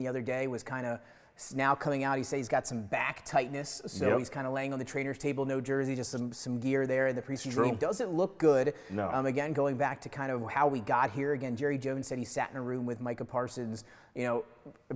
the other day was kind of now coming out. He said he's got some back tightness, so he's kind of laying on the trainer's table, no jersey, just some gear there in the preseason game. Doesn't look good. No. Again, going back to kind of how we got here. Again, Jerry Jones said he sat in a room with Micah Parsons,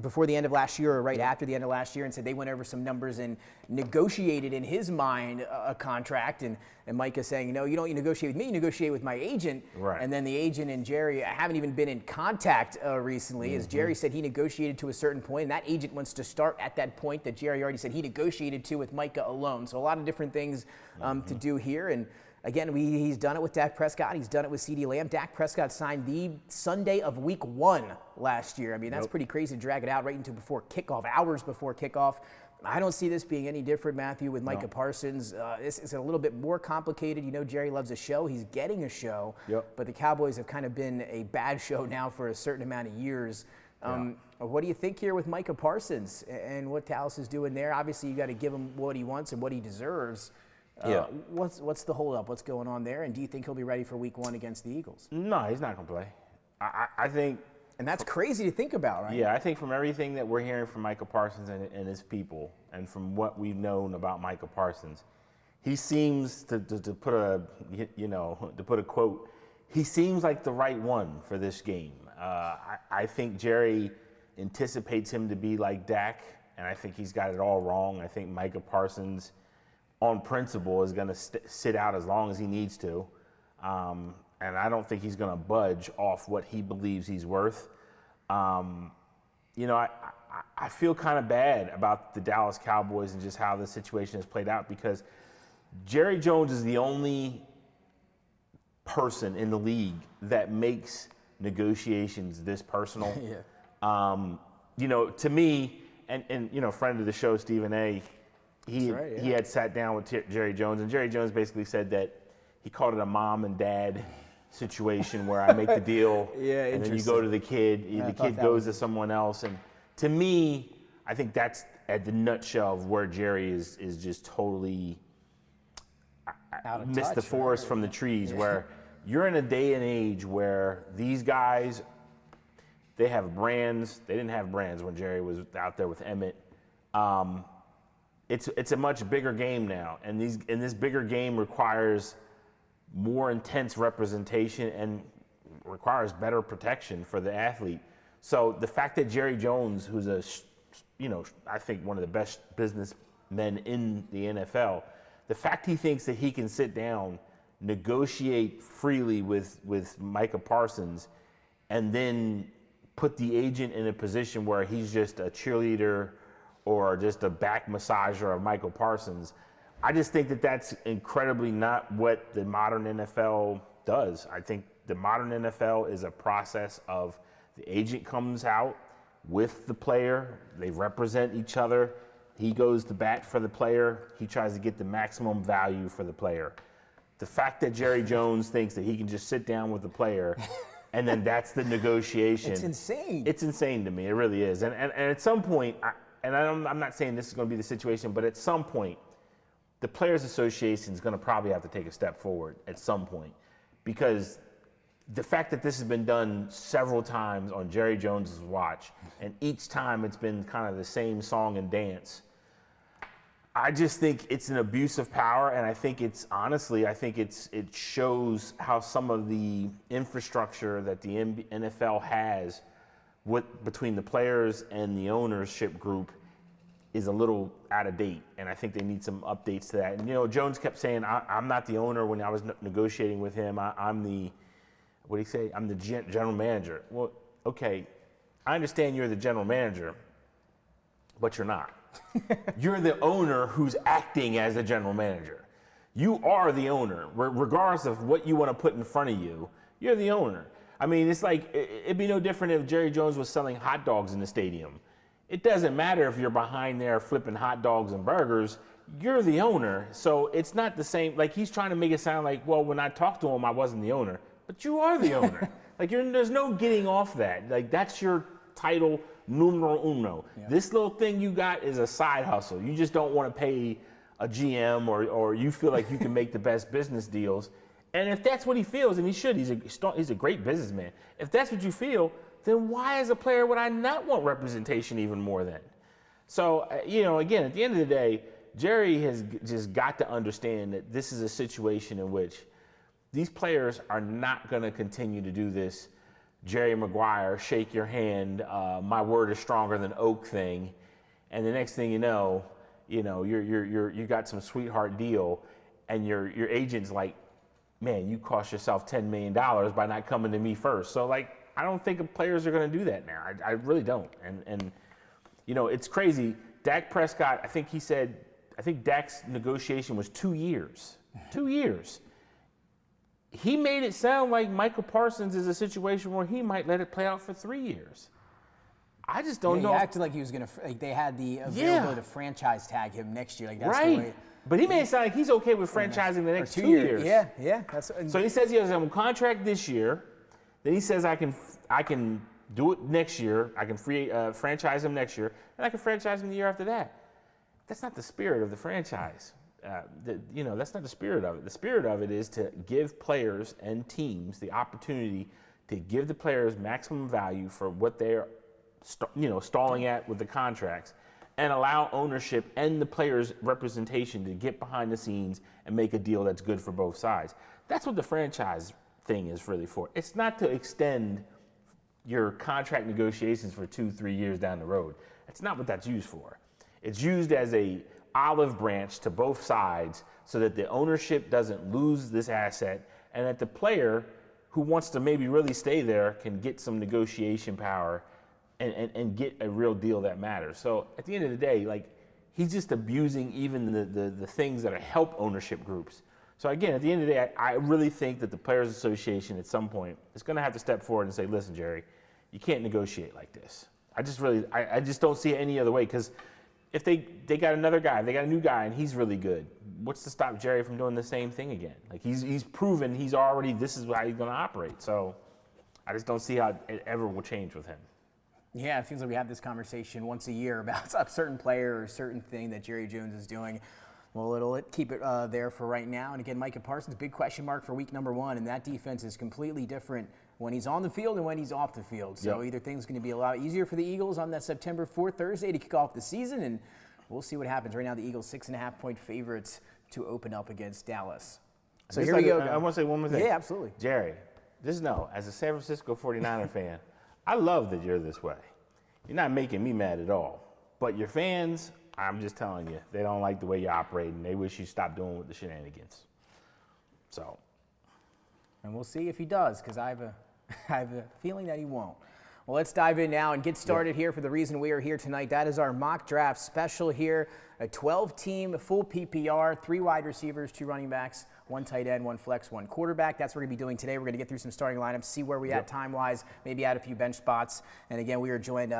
before the end of last year or right after the end of last year, and said they went over some numbers and negotiated in his mind a contract. And Micah saying, no, you don't negotiate with me, you negotiate with my agent. Right. And then the agent and Jerry haven't even been in contact recently. As Jerry said, he negotiated to a certain point, and that agent wants to start at that point that Jerry already said he negotiated to with Micah alone. So a lot of different things to do here. And again, he's done it with Dak Prescott. He's done it with CeeDee Lamb. Dak Prescott signed the Sunday of week 1 last year. I mean, that's pretty crazy to drag it out right into before kickoff, hours before kickoff. I don't see this being any different, Matthew, with Micah Parsons. This is a little bit more complicated. Jerry loves a show. He's getting a show. But the Cowboys have kind of been a bad show now for a certain amount of years. What do you think here with Micah Parsons and what Dallas is doing there? Obviously, you got to give him what he wants and what he deserves. What's the holdup? What's going on there? And do you think he'll be ready for week 1 against the Eagles? No, he's not going to play. I think. And that's crazy to think about, right? Yeah, I think from everything that we're hearing from Micah Parsons and his people, and from what we've known about Micah Parsons, he seems to put a quote. He seems like the right one for this game. I think Jerry anticipates him to be like Dak, and I think he's got it all wrong. I think Micah Parsons, on principle, is going to sit out as long as he needs to. And I don't think he's going to budge off what he believes he's worth. I feel kind of bad about the Dallas Cowboys and just how the situation has played out, because Jerry Jones is the only person in the league that makes negotiations this personal. To me, and friend of the show, Stephen A., he had sat down with Jerry Jones, and Jerry Jones basically said that he called it a mom and dad situation where I make the deal and then you go to the kid, the kid goes to someone else. And to me, I think that's at the nutshell of where Jerry is just totally missed the forest from the trees, where you're in a day and age where these guys, they have brands. They didn't have brands when Jerry was out there with Emmett. It's a much bigger game now, and this bigger game requires more intense representation and requires better protection for the athlete. So the fact that Jerry Jones, who's I think one of the best businessmen in the NFL, the fact he thinks that he can sit down, negotiate freely with Micah Parsons, and then put the agent in a position where he's just a cheerleader or just a back massager of Michael Parsons, I just think that that's incredibly not what the modern NFL does. I think the modern NFL is a process of the agent comes out with the player, they represent each other, he goes to bat for the player, he tries to get the maximum value for the player. The fact that Jerry Jones thinks that he can just sit down with the player and then that's the negotiation. It's insane. It's insane to me. It really is. And at some point, I'm not saying this is going to be the situation, but at some point, the Players Association is going to probably have to take a step forward at some point, because the fact that this has been done several times on Jerry Jones's watch, and each time it's been kind of the same song and dance, I just think it's an abuse of power, and I think it shows how some of the infrastructure that the NFL has between the players and the ownership group is a little out of date, and I think they need some updates to that. And Jones kept saying, "I'm not the owner." When I was negotiating with him, I'm the, what did he say? I'm the general manager. Well, okay, I understand you're the general manager, but you're not. You're the owner who's acting as the general manager. You are the owner, regardless of what you want to put in front of you. You're the owner. I mean, it's like it'd be no different if Jerry Jones was selling hot dogs in the stadium. It doesn't matter if you're behind there flipping hot dogs and burgers. You're the owner, so it's not the same. Like, he's trying to make it sound like, well, when I talked to him, I wasn't the owner. But you are the owner. There's no getting off that. Like, that's your title numero uno. Yeah. This little thing you got is a side hustle. You just don't want to pay a GM or you feel like you can make the best business deals. And if that's what he feels, and he should, he's a great businessman. If that's what you feel, then why as a player would I not want representation even more then? So, again, at the end of the day, Jerry has just got to understand that this is a situation in which these players are not going to continue to do this Jerry Maguire, shake your hand, my word is stronger than oak thing. And the next thing you know, you got some sweetheart deal, and your agent's like, man, you cost yourself $10 million by not coming to me first. So, I don't think players are going to do that now. I really don't. And it's crazy. Dak Prescott, I think Dak's negotiation was 2 years. 2 years. He made it sound like Michael Parsons is a situation where he might let it play out for 3 years. I just don't know. He acted like he was going to, they had the availability to franchise tag him next year. That's right. The way. But he made it sound like he's okay with franchising the next 2 years. Yeah. So he says he has a contract this year. Then he says I can do it next year. I can franchise him next year, and I can franchise him the year after that. That's not the spirit of the franchise. That's not the spirit of it. The spirit of it is to give players and teams the opportunity to give the players maximum value for what they're, stalling at with the contracts, and allow ownership and the players' representation to get behind the scenes and make a deal that's good for both sides. That's what the franchise thing is really for. It's not to extend your contract negotiations for 2-3 years down the road. That's not what that's used for. It's used as a olive branch to both sides so that the ownership doesn't lose this asset, and that the player who wants to maybe really stay there can get some negotiation power and get a real deal that matters. So at the end of the day, he's just abusing even the things that help ownership groups. So again, at the end of the day, I really think that the Players Association at some point is going to have to step forward and say, listen, Jerry, you can't negotiate like this. I just don't see it any other way, because if they got another guy, they got a new guy, and he's really good, what's to stop Jerry from doing the same thing again? He's proven this is how he's going to operate. So I just don't see how it ever will change with him. Yeah, it seems like we have this conversation once a year about a certain player or a certain thing that Jerry Jones is doing. Well, it'll keep it there for right now. And again, Micah Parsons, big question mark for week number 1, and that defense is completely different when he's on the field and when he's off the field. So either thing's going to be a lot easier for the Eagles on that September 4th Thursday to kick off the season, and we'll see what happens. Right now, the Eagles 6.5-point favorites to open up against Dallas. So here we go. I want to say one more thing. Yeah, absolutely. Jerry, just know, as a San Francisco 49er fan, I love that you're this way. You're not making me mad at all. But your fans, I'm just telling you, they don't like the way you operate, and they wish you stopped doing with the shenanigans. So. And we'll see if he does, because I have a feeling that he won't. Well, let's dive in now and get started here for the reason we are here tonight. That is our mock draft special here. A 12-team, full PPR, 3 wide receivers, 2 running backs, 1 tight end, 1 flex, 1 quarterback. That's what we're going to be doing today. We're going to get through some starting lineups, see where we at time-wise, maybe add a few bench spots. And again, we are joined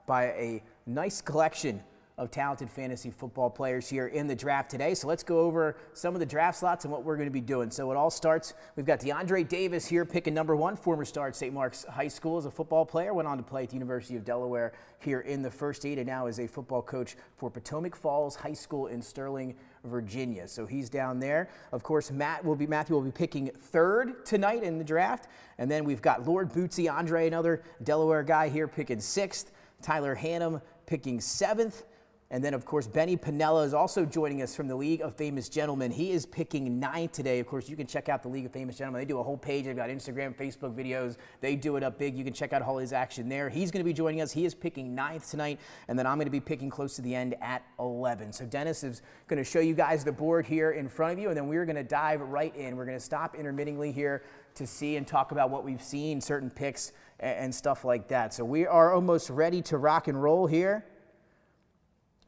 by a nice collection of talented fantasy football players here in the draft today. So let's go over some of the draft slots and what we're going to be doing. So it all starts, we've got DeAndre Davis here picking number 1, former star at St. Mark's High School as a football player, went on to play at the University of Delaware here in the first 8, and now is a football coach for Potomac Falls High School in Sterling, Virginia. So he's down there. Of course, Matthew will be picking 3rd tonight in the draft. And then we've got Lord Bootsy Andre, another Delaware guy here, picking 6th. Tyler Hannum picking 7th. And then, of course, Benny Pinella is also joining us from the League of Famous Gentlemen. He is picking 9th today. Of course, you can check out the League of Famous Gentlemen. They do a whole page. They've got Instagram, Facebook videos. They do it up big. You can check out all his action there. He's going to be joining us. He is picking 9th tonight. And then I'm going to be picking close to the end at 11. So Dennis is going to show you guys the board here in front of you, and then we're going to dive right in. We're going to stop intermittingly here to see and talk about what we've seen, certain picks and stuff like that. So we are almost ready to rock and roll here.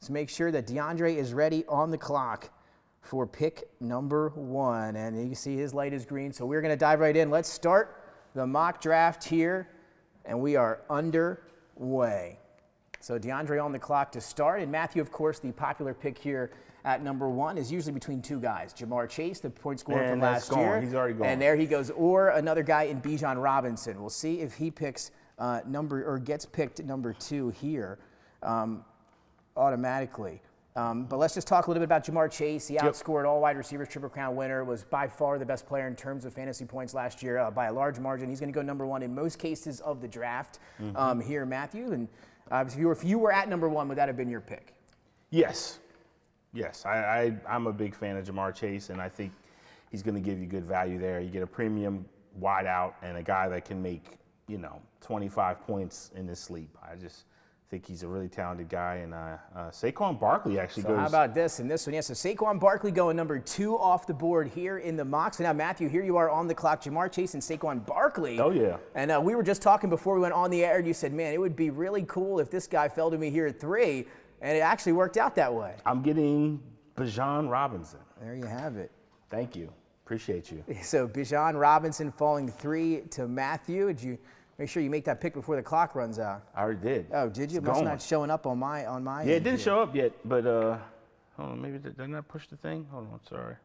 So make sure that DeAndre is ready on the clock for pick number 1. And you can see his light is green. So we're going to dive right in. Let's start the mock draft here. And we are underway. So DeAndre on the clock to start. And Matthew, of course, the popular pick here at number 1 is usually between 2 guys. Jamar Chase, the point scorer from last year. He's already gone. And there he goes. Or another guy in Bijan Robinson. We'll see if he picks gets picked number 2 here. Automatically. But let's just talk a little bit about Jamar Chase. He outscored all wide receivers, Triple Crown winner, was by far the best player in terms of fantasy points last year by a large margin. He's going to go number 1 in most cases of the draft here, Matthew. And if you were at number 1, would that have been your pick? Yes. I'm a big fan of Jamar Chase, and I think he's going to give you good value there. You get a premium wideout and a guy that can make, 25 points in his sleep. I just think he's a really talented guy, and Saquon Barkley actually goes. How about this in this one? Yeah, so Saquon Barkley going number 2 off the board here in the mock. So now, Matthew, here you are on the clock. Jamar Chase and Saquon Barkley. Oh, yeah. And we were just talking before we went on the air, and you said, man, it would be really cool if this guy fell to me here at 3, and it actually worked out that way. I'm getting Bijan Robinson. There you have it. Thank you. Appreciate you. So Bijan Robinson falling 3 to Matthew. Did you make sure you make that pick before the clock runs out? I already did. Oh, did you? It's not showing up on my Yeah, it didn't show up yet, but hold on, maybe did I not push the thing? Hold on, sorry.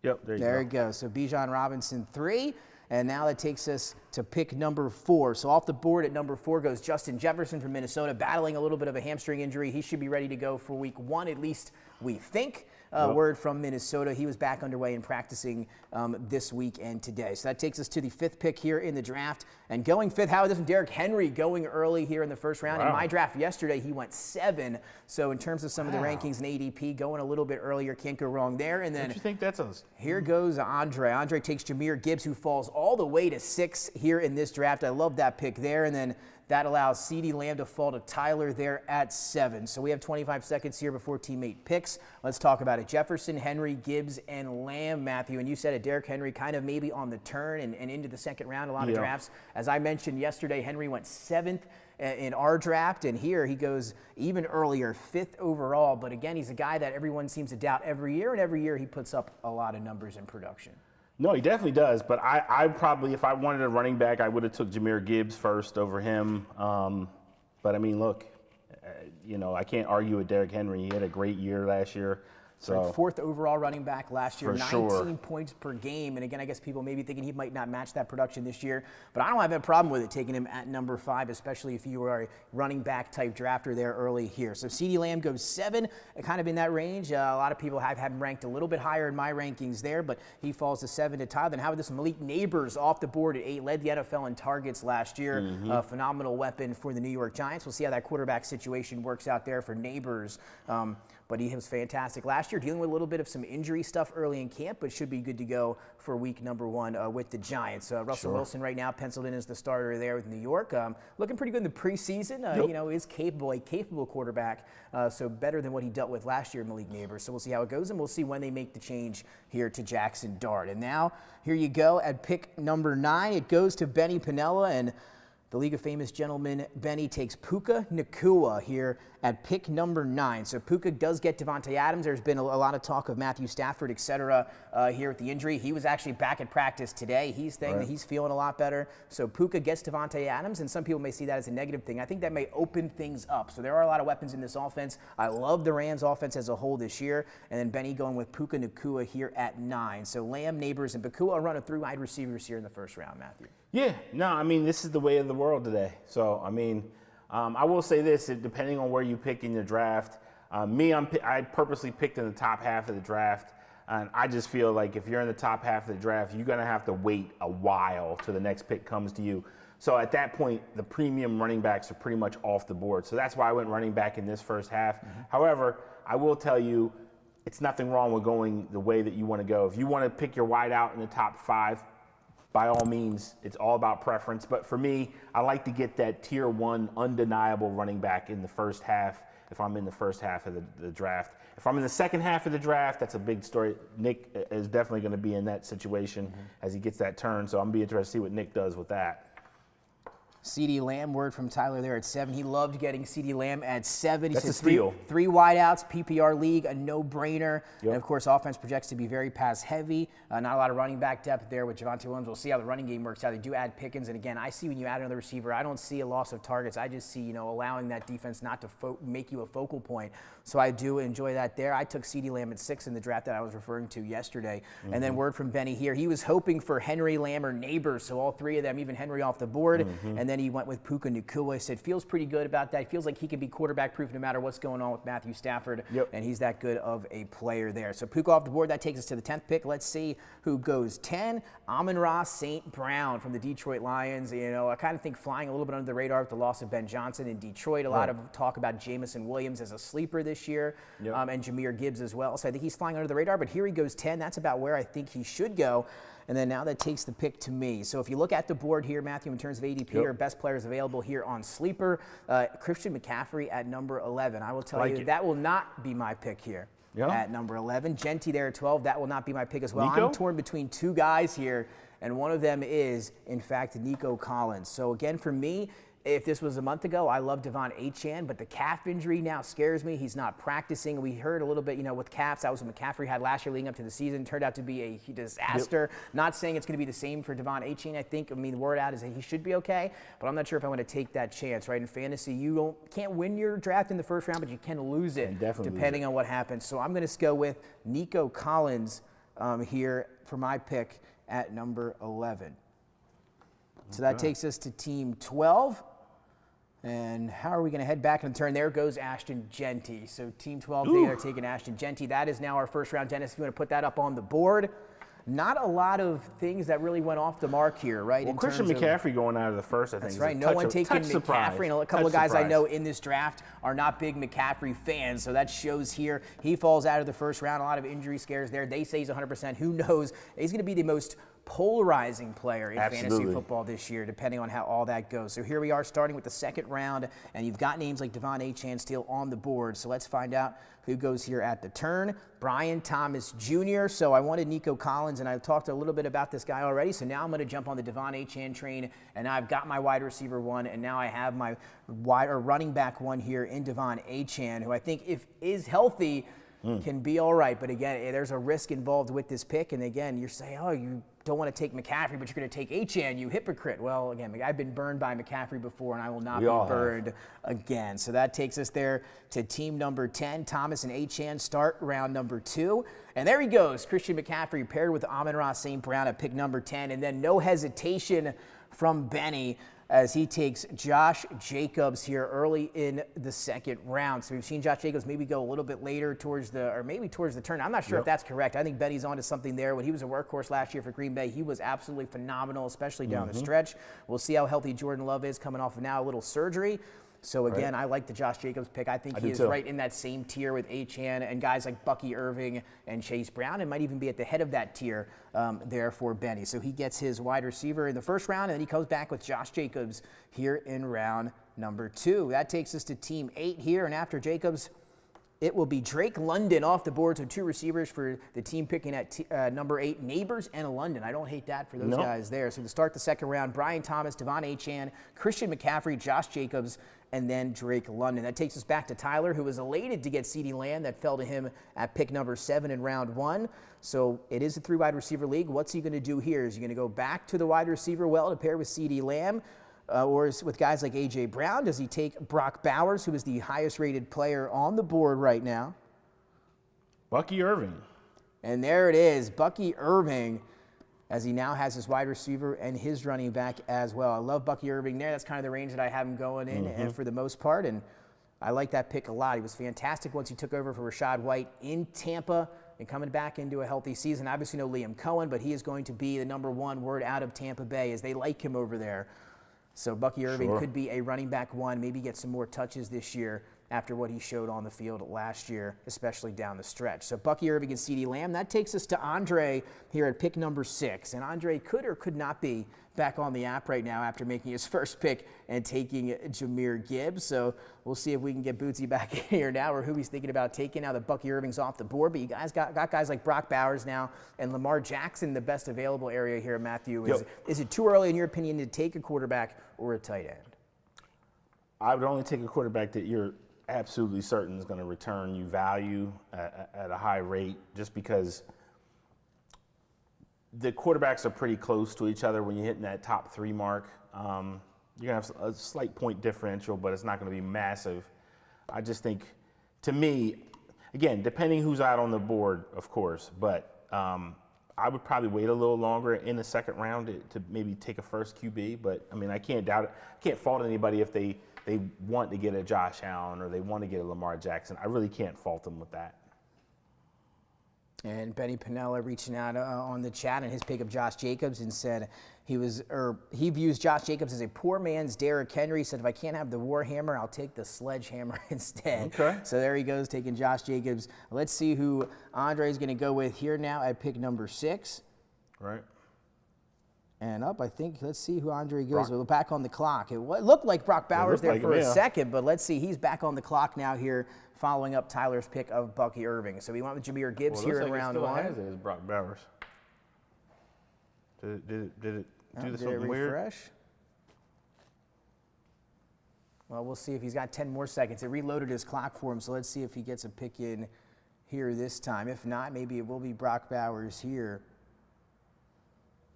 Yep, there you go. There you go. So Bijan Robinson 3, and now that takes us to pick number 4. So off the board at number 4 goes Justin Jefferson from Minnesota, battling a little bit of a hamstring injury. He should be ready to go for week 1, at least we think. Word from Minnesota. He was back underway and practicing this week and today. So that takes us to the 5th pick here in the draft. And going 5th, how about this one? Derrick Henry going early here in the first round. Wow. In my draft yesterday, he went 7. So in terms of some of the rankings and ADP, going a little bit earlier, can't go wrong there. And then what do you think that's us? Here goes Andre. Andre takes Jahmyr Gibbs, who falls all the way to 6 here in this draft. I love that pick there. And then that allows CeeDee Lamb to fall to Tyler there at 7. So we have 25 seconds here before teammate picks. Let's talk about it. Jefferson, Henry, Gibbs, and Lamb, Matthew. And you said it, Derrick Henry kind of maybe on the turn and into the second round, a lot of drafts. As I mentioned yesterday, Henry went 7th in our draft, and here he goes even earlier, 5th overall. But again, he's a guy that everyone seems to doubt every year, and every year he puts up a lot of numbers in production. No, he definitely does. But I probably, if I wanted a running back, I would have took Jahmyr Gibbs first over him. But I mean, look, I can't argue with Derrick Henry. He had a great year last year. So 4th overall running back last year, 19 sure. points per game. And again, I guess people may be thinking he might not match that production this year, but I don't have a problem with it taking him at number 5, especially if you are a running back type drafter there early here. So CeeDee Lamb goes 7, kind of in that range. A lot of people have him ranked a little bit higher in my rankings there, but he falls to 7 to Tyler. Then how about this Malik Neighbors off the board at 8, led the NFL in targets last year. A phenomenal weapon for the New York Giants. We'll see how that quarterback situation works out there for Neighbors. But he was fantastic last year, dealing with a little bit of some injury stuff early in camp, but should be good to go for week number 1 with the Giants. Russell Wilson right now penciled in as the starter there with New York. Looking pretty good in the preseason. Is capable, a capable quarterback, so better than what he dealt with last year, Malik Neighbors. So we'll see how it goes, and we'll see when they make the change here to Jackson Dart. And now, here you go at pick number 9. It goes to Benny Pinella, and the League of Famous Gentlemen, Benny takes Puka Nacua here at pick number 9. So Puka does get Devontae Adams. There's been a lot of talk of Matthew Stafford, et cetera, here with the injury. He was actually back at practice today. He's saying that he's feeling a lot better. So Puka gets Devontae Adams, and some people may see that as a negative thing. I think that may open things up. So there are a lot of weapons in this offense. I love the Rams offense as a whole this year. And then Benny going with Puka Nacua here at 9. So Lamb, Neighbors, and Nacua are running 3 wide receivers here in the first round, Matthew. Yeah, no, I mean, this is the way of the world today. So, I mean, I will say this, depending on where you pick in your draft, I purposely picked in the top half of the draft, and I just feel like if you're in the top half of the draft, you're going to have to wait a while till the next pick comes to you. So at that point, the premium running backs are pretty much off the board. So that's why I went running back in this first half. However, I will tell you, it's nothing wrong with going the way that you want to go. If you want to pick your wide out in the top 5, by all means, it's all about preference. But for me, I like to get that tier 1 undeniable running back in the first half if I'm in the first half of the draft. If I'm in the second half of the draft, that's a big story. Nick is definitely going to be in that situation as he gets that turn. So I'm be interested to see what Nick does with that. CeeDee Lamb, word from Tyler there at 7. He loved getting CeeDee Lamb at 7. He That's said a steal. 3 wideouts, PPR league, a no-brainer. And, of course, offense projects to be very pass-heavy. Not a lot of running back depth there with Javonte Williams. We'll see how the running game works out. They do add Pickens. And, again, I see when you add another receiver, I don't see a loss of targets. I just see, allowing that defense not to make you a focal point. So I do enjoy that there. I took CeeDee Lamb at 6 in the draft that I was referring to yesterday. And then word from Benny here. He was hoping for Henry, Lamb, or Neighbors. So all 3 of them, even Henry off the board. And then then he went with Puka Nacua. Said feels pretty good about that. Feels like he can be quarterback proof no matter what's going on with Matthew Stafford. Yep. And he's that good of a player there. So Puka off the board. That takes us to the 10th pick. Let's see who goes 10. Amon-Ra St. Brown from the Detroit Lions. You know, I kind of think flying a little bit under the radar with the loss of Ben Johnson in Detroit. A lot of talk about Jamison Williams as a sleeper this year, and Jahmyr Gibbs as well. So I think he's flying under the radar. But here he goes 10. That's about where I think he should go. And then now that takes the pick to me. So if you look at the board here, Matthew, in terms of ADP or best players available here on Sleeper, Christian McCaffrey at number 11. I will tell you that will not be my pick here at number 11. Genty there at 12. That will not be my pick as well. Nico? I'm torn between two guys here, and one of them is, in fact, Nico Collins. So again, for me, if this was a month ago, I love Devon Achane, but the calf injury now scares me. He's not practicing. We heard a little bit, with calves. That was what McCaffrey had last year leading up to the season. Turned out to be a disaster. Not saying it's going to be the same for Devon Achane. I mean, the word out is that he should be okay, but I'm not sure if I want to take that chance, right? In fantasy, you can't win your draft in the first round, but you can lose it depending on what happens. So I'm going to go with Nico Collins here for my pick at number 11. So that takes us to team 12. And how are we going to head back in the turn? There goes Ashton Genty. So team 12, they are taking Ashton Genty. That is now our first round. Dennis, if you want to put that up on the board. Not a lot of things that really went off the mark here, right? Well, Christian McCaffrey going out of the first, I think. That's right. No one taking McCaffrey. And a couple of guys I know in this draft are not big McCaffrey fans, so that shows here. He falls out of the first round. A lot of injury scares there. They say he's 100%. Who knows? He's going to be the most polarizing player in fantasy football this year, depending on how all that goes. So here we are starting with the second round, and you've got names like Devon Achane still on the board. So let's find out who goes here at the turn. Brian Thomas Jr. So I wanted Nico Collins, and I talked a little bit about this guy already. So now I'm going to jump on the Devon Achane train, and I've got my wide receiver one, and now I have my running back one here in Devon Achane, who I think if is healthy can be all right. But again, there's a risk involved with this pick. And again, you're saying, oh, you don't want to take McCaffrey, but you're going to take Achane, you hypocrite. Well, again, I've been burned by McCaffrey before, and I will not be burned again. So that takes us there to team number 10. Thomas and Achane start round number 2. And there he goes, Christian McCaffrey paired with Amon-Ra St. Brown at pick number 10. And then no hesitation from Benny as he takes Josh Jacobs here early in the second round. So we've seen Josh Jacobs maybe go a little bit later towards the turn. I'm not sure if that's correct. I think Benny's onto something there. When he was a workhorse last year for Green Bay, he was absolutely phenomenal, especially down the stretch. We'll see how healthy Jordan Love is coming off of now a little surgery. So again, I like the Josh Jacobs pick. I think he is right in that same tier with Achane and guys like Bucky Irving and Chase Brown, and might even be at the head of that tier there for Benny. So he gets his wide receiver in the first round, and then he comes back with Josh Jacobs here in round number 2. That takes us to team 8 here, and after Jacobs, it will be Drake London off the board. So 2 receivers for the team picking at number 8, Neighbors and London. I don't hate that for those guys there. So to start the second round, Brian Thomas, Devon Achane, Christian McCaffrey, Josh Jacobs, and then Drake London. That takes us back to Tyler, who was elated to get CeeDee Lamb. That fell to him at pick number 7 in round 1. So it is a 3-wide receiver league. What's he going to do here? Is he going to go back to the wide receiver well to pair with CeeDee Lamb? Or with guys like A.J. Brown? Does he take Brock Bowers, who is the highest-rated player on the board right now? Bucky Irving. And there it is, Bucky Irving, as he now has his wide receiver and his running back as well. I love Bucky Irving there. That's kind of the range that I have him going in and for the most part, and I like that pick a lot. He was fantastic once he took over for Rachaad White in Tampa and coming back into a healthy season. Obviously no Liam Cohen, but he is going to be the number 1 word out of Tampa Bay as they like him over there. So Bucky Irving could be a running back 1, maybe get some more touches this year after what he showed on the field last year, especially down the stretch. So Bucky Irving and CeeDee Lamb. That takes us to Andre here at pick number 6. And Andre could or could not be back on the app right now after making his first pick and taking Jahmyr Gibbs. So we'll see if we can get Bootsy back here now, or who he's thinking about taking now that Bucky Irving's off the board. But you guys got guys like Brock Bowers now and Lamar Jackson, the best available area here, Matthew. Is it too early, in your opinion, to take a quarterback or a tight end? I would only take a quarterback that you're absolutely certain is going to return you value at a high rate, just because the quarterbacks are pretty close to each other when you're hitting that top 3 mark. You're going to have a slight point differential, but it's not going to be massive. I just think, to me, again, depending who's out on the board, of course, but I would probably wait a little longer in the second round to maybe take a first QB. But I mean, I can't doubt it. I can't fault anybody if they want to get a Josh Allen or they want to get a Lamar Jackson. I really can't fault them with that. And Benny Pinella reaching out on the chat and his pick of Josh Jacobs and said he views Josh Jacobs as a poor man's Derrick Henry. He said, if I can't have the Warhammer, I'll take the sledgehammer instead. Okay. So there he goes, taking Josh Jacobs. Let's see who Andre is going to go with here now at pick number 6. Right. And up, I think, let's see who Andre goes with. Back on the clock. It looked like Brock Bowers there for a second, but let's see. He's back on the clock now here, following up Tyler's pick of Bucky Irving. So we went with Jahmyr Gibbs here in round 1. Has it as Brock Bowers. Did it do something weird? Refresh? Well, we'll see if he's got 10 more seconds. It reloaded his clock for him, so let's see if he gets a pick in here this time. If not, maybe it will be Brock Bowers here.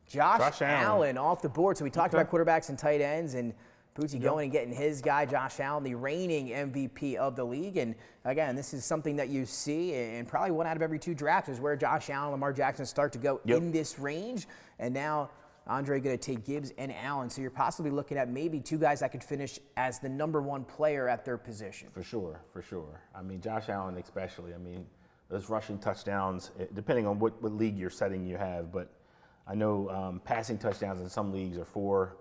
Josh Allen off the board. So we talked about quarterbacks and tight ends, and Bootsy going and getting his guy, Josh Allen, the reigning MVP of the league. And again, this is something that you see in probably 1 out of every 2 drafts is where Josh Allen and Lamar Jackson start to go in this range. And now Andre going to take Gibbs and Allen. So you're possibly looking at maybe 2 guys that could finish as the #1 player at their position. For sure, for sure. I mean, Josh Allen especially. I mean, those rushing touchdowns, depending on what league you're setting you have, but I know passing touchdowns in some leagues are 4.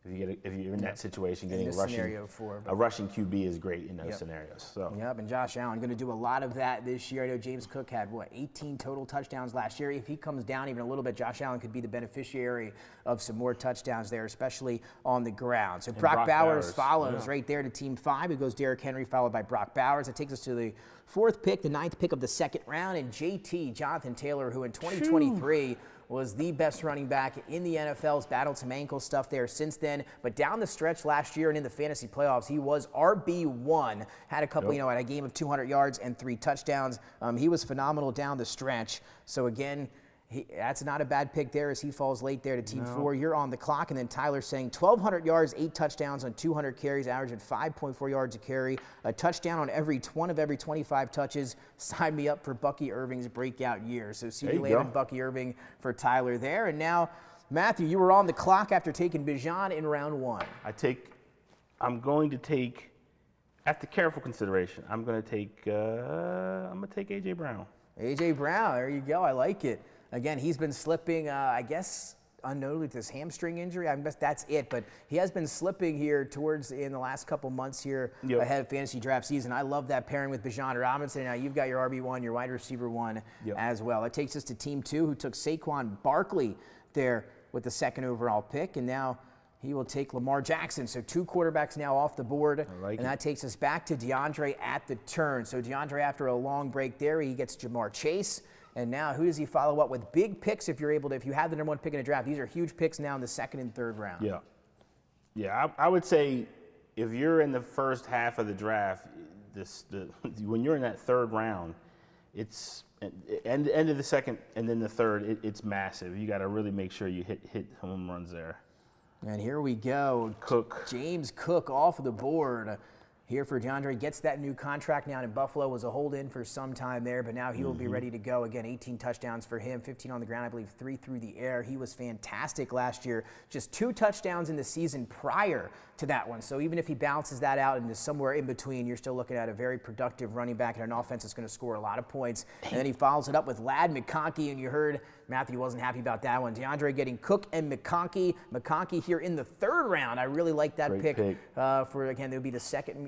If you're in that situation, getting a rushing QB is great in those scenarios. So. Yep, and Josh Allen going to do a lot of that this year. I know James Cook had, 18 total touchdowns last year. If he comes down even a little bit, Josh Allen could be the beneficiary of some more touchdowns there, especially on the ground. So Brock Bowers follows right there to Team 5. It goes Derrick Henry followed by Brock Bowers. That takes us to the 4th pick, the 9th pick of the 2nd round, and JT, Jonathan Taylor, who in 2023 was the best running back in the NFL's battled some ankle stuff there since then. But down the stretch last year and in the fantasy playoffs, he was RB1. Had a couple, had a game of 200 yards and 3 touchdowns. He was phenomenal down the stretch. So again, that's not a bad pick there as he falls late there to Team 4. You're on the clock. And then Tyler saying 1,200 yards, 8 touchdowns on 200 carries, averaging 5.4 yards a carry. A touchdown on every 25 touches. Sign me up for Bucky Irving's breakout year. So CeeDee Lamb and Bucky Irving for Tyler there. And now, Matthew, you were on the clock after taking Bijan in round 1. I'm going to take, after careful consideration, I'm going to take A.J. Brown. A.J. Brown, there you go. I like it. Again, he's been slipping, I guess, unknowingly with his hamstring injury. I guess that's it. But he has been slipping here in the last couple months here ahead of fantasy draft season. I love that pairing with Bijan Robinson. Now you've got your RB1, your wide receiver 1 as well. That takes us to Team 2, who took Saquon Barkley there with the 2nd overall pick. And now he will take Lamar Jackson. So 2 quarterbacks now off the board. That takes us back to DeAndre at the turn. So DeAndre, after a long break there, he gets Jamar Chase. And now who does he follow up with? Big picks if you're able to. If you have the #1 pick in a draft, these are huge picks now in the 2nd and 3rd round. Yeah. I would say if you're in the first half of the draft, when you're in that 3rd round, it's end of the 2nd and then the 3rd. It's massive. You got to really make sure you hit home runs there. And here we go. James Cook off of the board. Here for DeAndre, gets that new contract now in Buffalo, was a hold-in for some time there, but now he will be ready to go. Again, 18 touchdowns for him, 15 on the ground, I believe 3 through the air. He was fantastic last year. Just 2 touchdowns in the season prior to that one. So even if he balances that out and is somewhere in between, you're still looking at a very productive running back and an offense that's going to score a lot of points. And then he follows it up with Ladd McConkey, and you heard Matthew wasn't happy about that one. DeAndre getting Cook and McConkey. McConkey here in the 3rd round. I really like that pick. For, again, they would be the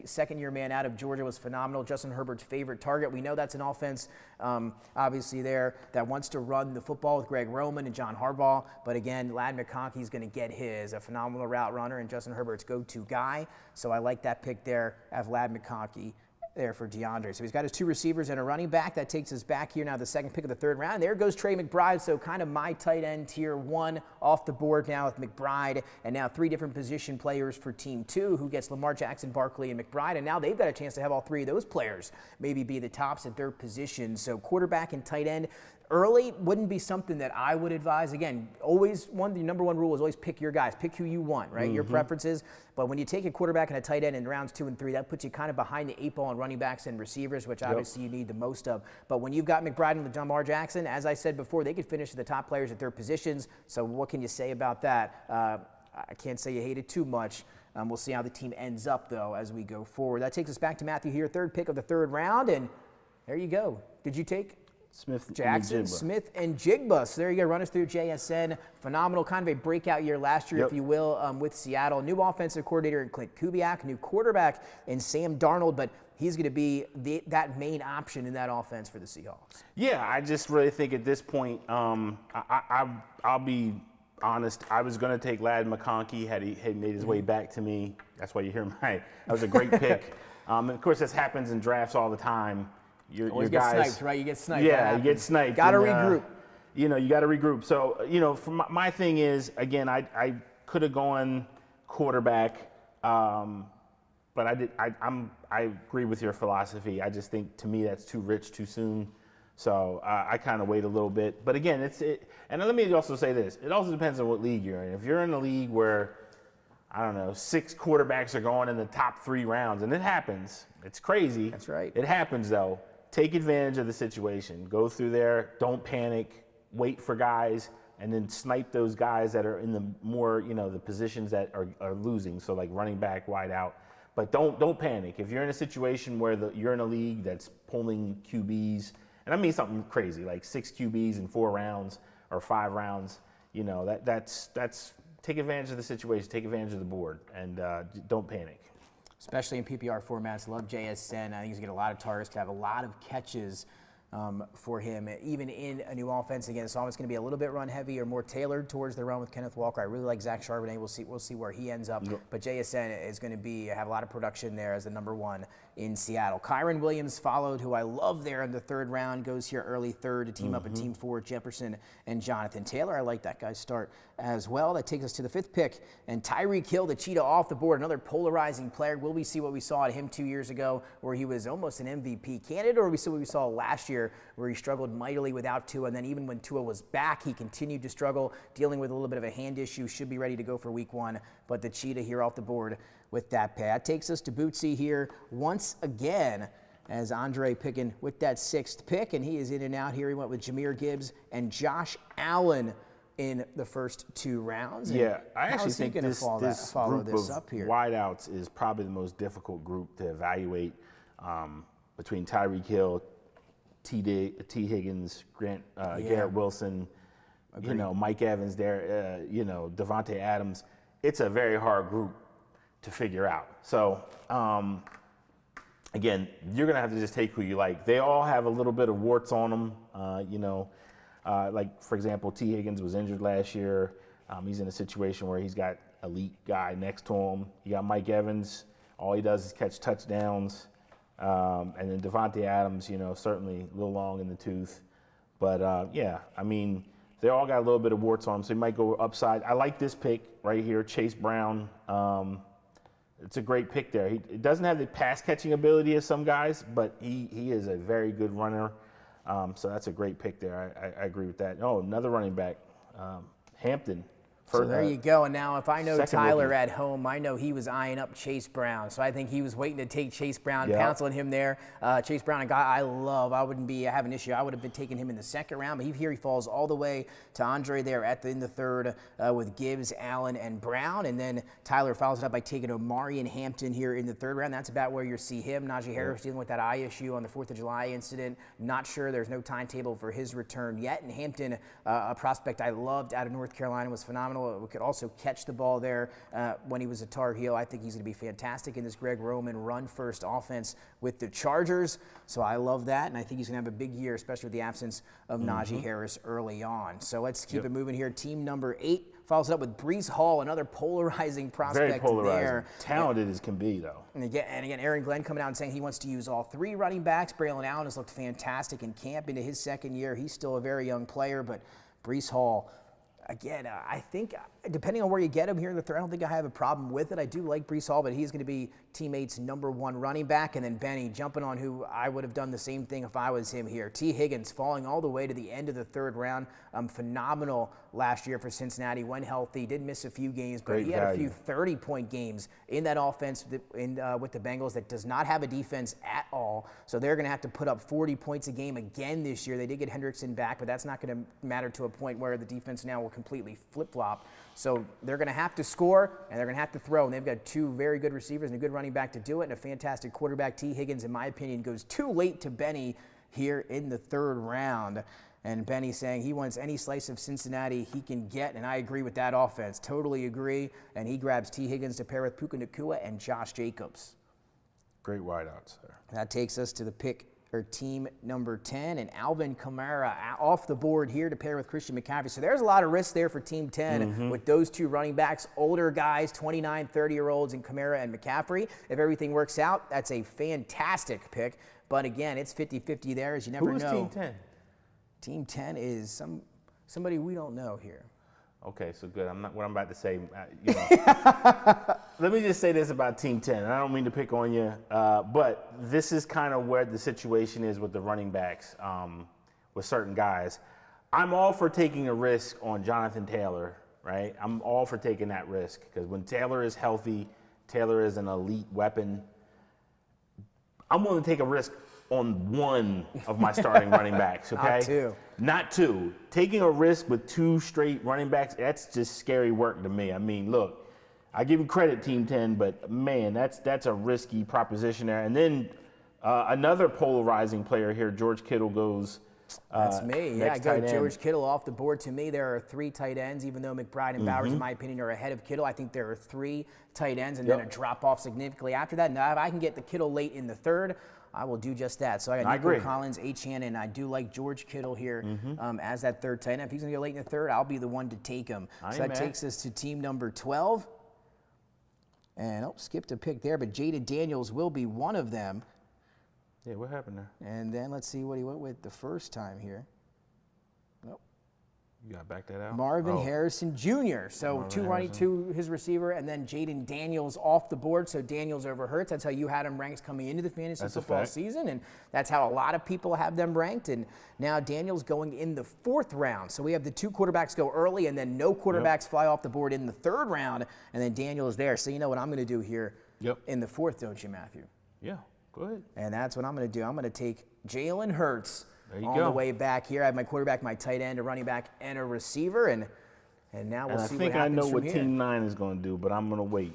second-year man out of Georgia. Was phenomenal. Justin Herbert's favorite target. We know that's an offense, obviously, there that wants to run the football with Greg Roman and John Harbaugh. But again, Ladd McConkey is going to get his. A phenomenal route runner and Justin Herbert's go-to guy. So I like that pick there of Ladd McConkey there for DeAndre. So he's got his 2 receivers and a running back. That takes us back here now, the 2nd pick of the 3rd round. There goes Trey McBride. So kind of my tight end tier 1 off the board now with McBride. And now 3 different position players for Team 2, who gets Lamar Jackson, Barkley, and McBride. And now they've got a chance to have all 3 of those players maybe be the tops at their position. So quarterback and tight end, Early wouldn't be something that I would advise. Again, always the number one rule is always pick your guys. Pick who you want, right? Your preferences. But when you take a quarterback and a tight end in rounds 2 and 3, that puts you kind of behind the 8 ball on running backs and receivers, which obviously you need the most of. But when you've got McBride and Lamar Jackson, as I said before, they could finish the top players at their positions. So what can you say about that? I can't say you hate it too much. We'll see how the team ends up, though, as we go forward. That takes us back to Matthew here, third pick of the 3rd round. And there you go. Did you take Jackson, Smith, and Jigba? So there you go. Run us through JSN. Phenomenal, kind of a breakout year last year, if you will, with Seattle. New offensive coordinator in Clint Kubiak, new quarterback in Sam Darnold, but he's going to be that main option in that offense for the Seahawks. Yeah, I just really think at this point, I'll be honest. I was going to take Ladd McConkey had he made his way back to me. That's why you hear that was a great pick. And of course, this happens in drafts all the time. Your guys get sniped, right? You get sniped. Yeah, you get sniped. Got to regroup. You got to regroup. So, for my thing is, again, I could have gone quarterback, but I agree with your philosophy. I just think, to me, that's too rich too soon. So I kind of wait a little bit. But again, and let me also say this. It also depends on what league you're in. If you're in a league where, I don't know, 6 quarterbacks are going in the top 3 rounds, and it happens. It's crazy. That's right. It happens, though. Take advantage of the situation. Go through there. Don't panic. Wait for guys, and then snipe those guys that are in the more, the positions that are losing. So like running back, wide out. But don't panic. If you're in a situation where you're in a league that's pulling QBs, and I mean something crazy, like 6 QBs in 4 rounds or 5 rounds, that's take advantage of the situation. Take advantage of the board, and don't panic. Especially in PPR formats. Love JSN. I think he's going to get a lot of targets, could have a lot of catches for him, even in a new offense. Again, so it's going to be a little bit run heavy or more tailored towards the run with Kenneth Walker. I really like Zach Charbonnet. We'll see where he ends up. Yep. But JSN is going to have a lot of production there as the number 1 in Seattle. Kyron Williams followed, who I love there in the 3rd round, goes here early 3rd to team up in Team 4, Jefferson and Jonathan Taylor. I like that guy's start as well. That takes us to the 5th pick, and Tyreek Hill, the Cheetah, off the board. Another polarizing player. Will we see what we saw at him 2 years ago, where he was almost an MVP candidate, or will we see what we saw last year, where he struggled mightily without Tua, and then even when Tua was back, he continued to struggle, dealing with a little bit of a hand issue, should be ready to go for week 1, but the Cheetah here off the board with that pick. That takes us to Bootsy here once again, as Andre picking with that 6th pick, and he is in and out here. He went with Jahmyr Gibbs and Josh Allen in the first 2 rounds. Yeah, I actually think this group of here? wideouts is probably the most difficult group to evaluate, between Tyreek Hill, T. Higgins, Garrett Wilson, Mike Evans there, Devontae Adams. It's a very hard group to figure out. So, again, you're going to have to just take who you like. They all have a little bit of warts on them. Like, for example, T. Higgins was injured last year. He's in a situation where he's got elite guy next to him. You got Mike Evans. All he does is catch touchdowns. And then Devontae Adams, certainly a little long in the tooth. But, they all got a little bit of warts on them, so he might go upside. I like this pick right here, Chase Brown. It's a great pick there. He doesn't have the pass-catching ability of some guys, but he is a very good runner. So that's a great pick there. I agree with that. Oh, another running back, Hampton. So there you go. And now if I know Tyler at home, I know he was eyeing up Chase Brown. So I think he was waiting to take Chase Brown, pounce on him there. Chase Brown, a guy I love. I wouldn't have an issue. I would have been taking him in the 2nd round. But here he falls all the way to Andre there in the 3rd with Gibbs, Allen, and Brown. And then Tyler follows it up by taking Omari and Hampton here in the 3rd round. That's about where you see him. Najee Harris dealing with that eye issue on the 4th of July incident. Not sure. There's no timetable for his return yet. And Hampton, a prospect I loved out of North Carolina, was phenomenal. We could also catch the ball there when he was a Tar Heel. I think he's going to be fantastic in this Greg Roman run-first offense with the Chargers. So I love that, and I think he's going to have a big year, especially with the absence of Najee Harris early on. So let's keep it moving here. Team number 8 follows it up with Breece Hall, another polarizing prospect. Very polarizing. There. Talented as can be, though. And again, Aaron Glenn coming out and saying he wants to use all 3 running backs. Braylon Allen has looked fantastic in camp into his 2nd year. He's still a very young player, but Breece Hall, again, I think depending on where you get him here in the third, I don't think I have a problem with it. I do like Breece Hall, but he's going to be teammates' #1 running back. And then Benny jumping on who I would have done the same thing if I was him here. T. Higgins falling all the way to the end of the third round. Phenomenal last year for Cincinnati when healthy. Did miss a few games, but he had a few 30-point games in that offense with the Bengals that does not have a defense at all. So they're going to have to put up 40 points a game again this year. They did get Hendrickson back, but that's not going to matter to a point where the defense now will completely flip-flop. So they're going to have to score, and they're going to have to throw. And they've got 2 very good receivers and a good running back to do it, and a fantastic quarterback. T. Higgins, in my opinion, goes too late to Benny here in the third round. And Benny saying he wants any slice of Cincinnati he can get, and I agree with that offense. Totally agree. And he grabs T. Higgins to pair with Puka Nacua and Josh Jacobs. Great wideouts there. That takes us to the team number 10, and Alvin Kamara off the board here to pair with Christian McCaffrey. So there's a lot of risk there for team 10 with those 2 running backs, older guys, 29, 30-year-olds in Kamara and McCaffrey. If everything works out, that's a fantastic pick. But again, it's 50-50 there, as you never know. Who is team 10? Team 10 is somebody we don't know here. Okay, so good. I'm not what I'm about to say. Let me just say this about Team 10. And I don't mean to pick on you, but this is kind of where the situation is with the running backs, with certain guys. I'm all for taking a risk on Jonathan Taylor, right? I'm all for taking that risk because when Taylor is healthy, Taylor is an elite weapon. I'm willing to take a risk on one of my starting running backs, okay? Not 2. Not 2. Taking a risk with 2 straight running backs, that's just scary work to me. I mean, look, I give you credit, Team 10, but man, that's a risky proposition there. And then another polarizing player here, George Kittle goes. That's me. Yeah, I go George Kittle off the board. To me, there are 3 tight ends, even though McBride and Bowers, in my opinion, are ahead of Kittle. I think there are 3 tight ends and then a drop off significantly after that. Now, if I can get the Kittle late in the third, I will do just that. So I got Nico Collins, Achane, and I do like George Kittle here as that third tight end. If he's going to go late in the third, I'll be the one to take him. So that takes us to team number 12. And, skipped a pick there, but Jaden Daniels will be one of them. Yeah, what happened there? And then let's see what he went with the first time here. Nope. You got to back that out? Marvin Harrison Jr. So 2 running, 2 his receiver, and then Jaden Daniels off the board. So Daniels over Hurts. That's how you had him ranked coming into the fantasy football season, and that's how a lot of people have them ranked. And now Daniels going in the 4th round. So we have the 2 quarterbacks go early, and then no quarterbacks fly off the board in the 3rd round, and then Daniels there. So you know what I'm going to do here in the 4th, don't you, Matthew? Yeah. Go ahead. And that's what I'm going to do. I'm going to take Jalen Hurts on the way back here. I have my quarterback, my tight end, a running back, and a receiver. And now we'll see what happens from here. I think I know what Team 9 is going to do, but I'm going to wait.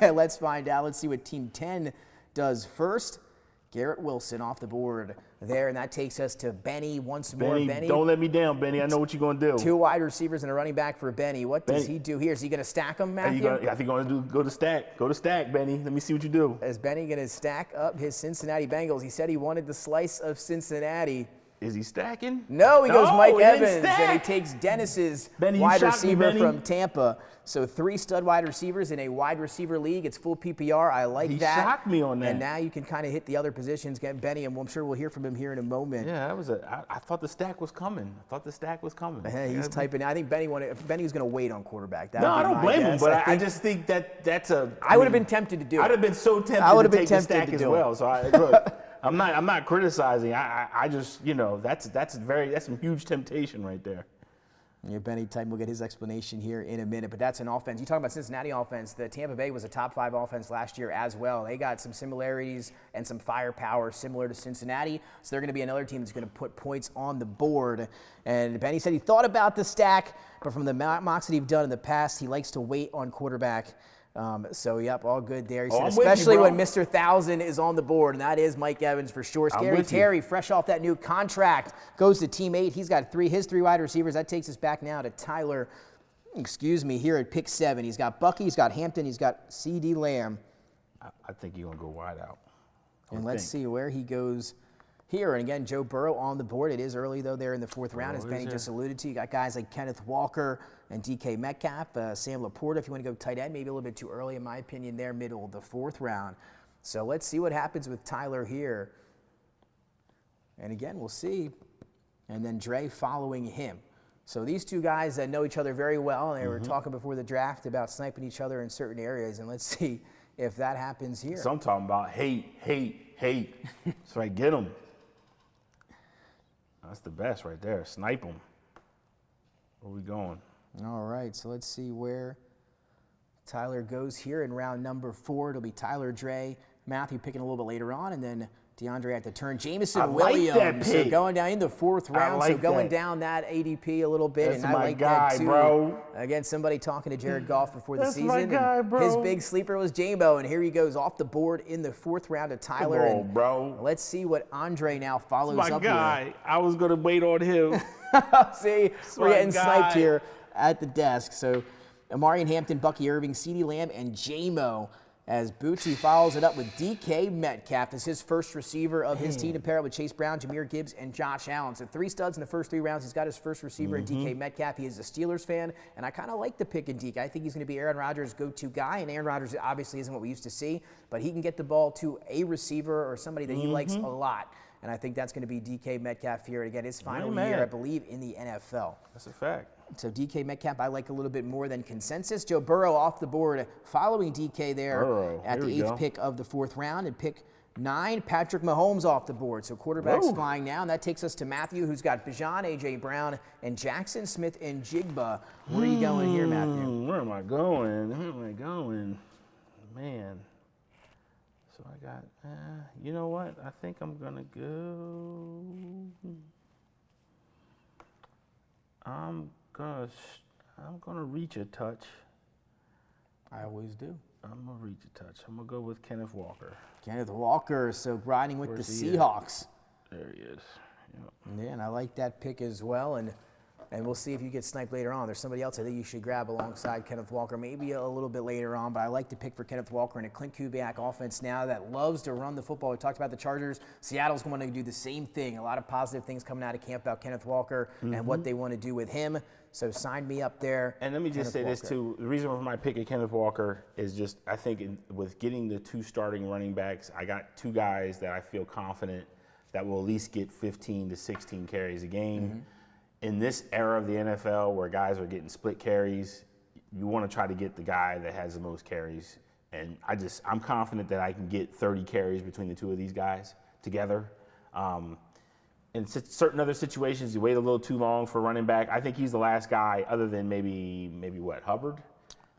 Let's find out. Let's see what Team 10 does first. Garrett Wilson off the board there, and that takes us to Benny once more. Benny, don't let me down, Benny. I know what you're going to do. 2 wide receivers and a running back for Benny. What does he do here? Is he going to stack them, Matthew? I think he's going to go to stack. Go to stack, Benny. Let me see what you do. Is Benny going to stack up his Cincinnati Bengals? He said he wanted the slice of Cincinnati. Is he stacking? No, he goes Mike Evans, and he takes Dennis's wide receiver from Tampa. So 3 stud wide receivers in a wide receiver league. It's full PPR. I like that. He shocked me on that. And now you can kind of hit the other positions, get Benny, and I'm sure we'll hear from him here in a moment. Yeah, I thought the stack was coming. He's typing. I think Benny was going to wait on quarterback. I don't blame him, but I just think that's a. I would have been tempted to do it. I'd have been so tempted to take the stack as well. So look. I'm not criticizing. I just, that's some huge temptation right there. Yeah, Benny Titan will get his explanation here in a minute, but that's an offense. You talk about Cincinnati offense. The Tampa Bay was a top 5 offense last year as well. They got some similarities and some firepower similar to Cincinnati, so they're going to be another team that's going to put points on the board. And Benny said he thought about the stack, but from the mocks that he's done in the past, he likes to wait on quarterback. All good there. He said, especially when Mr. 1000 is on the board, and that is Mike Evans for sure. Scary Terry, fresh off that new contract, goes to team 8. He's got his 3 wide receivers. That takes us back now to Tyler, here at pick 7. He's got Bucky, he's got Hampton, he's got C.D. Lamb. I think he's going to go wide out. And let's see where he goes here. And again, Joe Burrow on the board. It is early, though, there in the 4th round, as Benny just alluded to. You got guys like Kenneth Walker and DK Metcalf, Sam Laporta, if you want to go tight end, maybe a little bit too early, in my opinion, there, middle of the 4th round. So let's see what happens with Tyler here. And again, we'll see. And then Dre following him. So these two guys know each other very well, and they were talking before the draft about sniping each other in certain areas, and let's see if that happens here. So I'm talking about hate. So I get them. That's the best right there. Snipe them. Where we going? All right, so let's see where Tyler goes here in round number 4. It'll be Tyler, Dre, Matthew picking a little bit later on, and then DeAndre at the turn. Jameson Williams, so going down in the 4th round, so going down that ADP a little bit. That's and I like guy, that too. Bro. Again, somebody talking to Jared Goff before the season. My guy, bro. His big sleeper was J-Mo, and here he goes off the board in the 4th round to Tyler. Come on, bro. Let's see what Andre now follows That's up my guy. with. I was going to wait on him. See, we're getting sniped here at the desk. So Amarian Hampton, Bucky Irving, CeeDee Lamb, and J-Mo. As Bootsy follows it up with DK Metcalf as his first receiver of his team to pair up with Chase Brown, Jahmyr Gibbs, and Josh Allen. So 3 studs in the first 3 rounds. He's got his first receiver in DK Metcalf. He is a Steelers fan, and I kind of like the pick in DK. I think he's going to be Aaron Rodgers' go-to guy, and Aaron Rodgers obviously isn't what we used to see, but he can get the ball to a receiver or somebody that he likes a lot. And I think that's going to be DK Metcalf here. And again, his final year, I believe, in the NFL. That's a fact. So DK Metcalf, I like a little bit more than consensus. Joe Burrow off the board, following DK there at the 8th pick of the 4th round. And pick 9, Patrick Mahomes off the board. So quarterbacks flying now. And that takes us to Matthew, who's got Bijan, A.J. Brown, and Jackson Smith and Jigba. Where are you going here, Matthew? Where am I going? Man. So I got, you know what? I think I'm going to go. I'm gonna reach a touch. I always do. I'm gonna reach a touch. I'm gonna go with Kenneth Walker. Kenneth Walker, so riding with the Seahawks. There he is. Yep. Yeah, and I like that pick as well. And we'll see if you get sniped later on. There's somebody else I think you should grab alongside Kenneth Walker, maybe a little bit later on, but I like to pick for Kenneth Walker and a Clint Kubiak offense now that loves to run the football. We talked about the Chargers. Seattle's going to do the same thing. A lot of positive things coming out of camp about Kenneth Walker and what they want to do with him. So sign me up there. And let me just say this too. The reason for my pick of Kenneth Walker is just I think with getting the 2 starting running backs, I got 2 guys that I feel confident that will at least get 15 to 16 carries a game. In this era of the NFL where guys are getting split carries, you want to try to get the guy that has the most carries. And I'm confident that I can get 30 carries between the 2 of these guys together. In certain other situations, you wait a little too long for running back. I think he's the last guy, other than maybe what, Hubbard,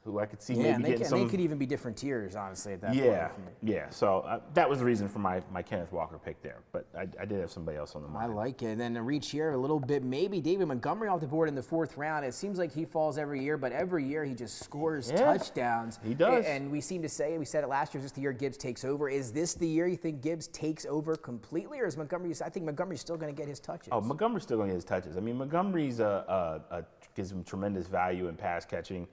who I could see maybe getting some. They could even be different tiers, honestly, at that point. Yeah. So that was the reason for my Kenneth Walker pick there. But I did have somebody else on the mind. I like it. And then to reach here a little bit, maybe David Montgomery off the board in the 4th round. It seems like he falls every year, but every year he just scores touchdowns. He does. And we seem to say, we said it last year, is this the year Gibbs takes over? Is this the year you think Gibbs takes over completely, or is Montgomery? I think Montgomery's still going to get his touches. Oh, Montgomery's still going to get his touches. I mean, Montgomery's gives him tremendous value in pass catching.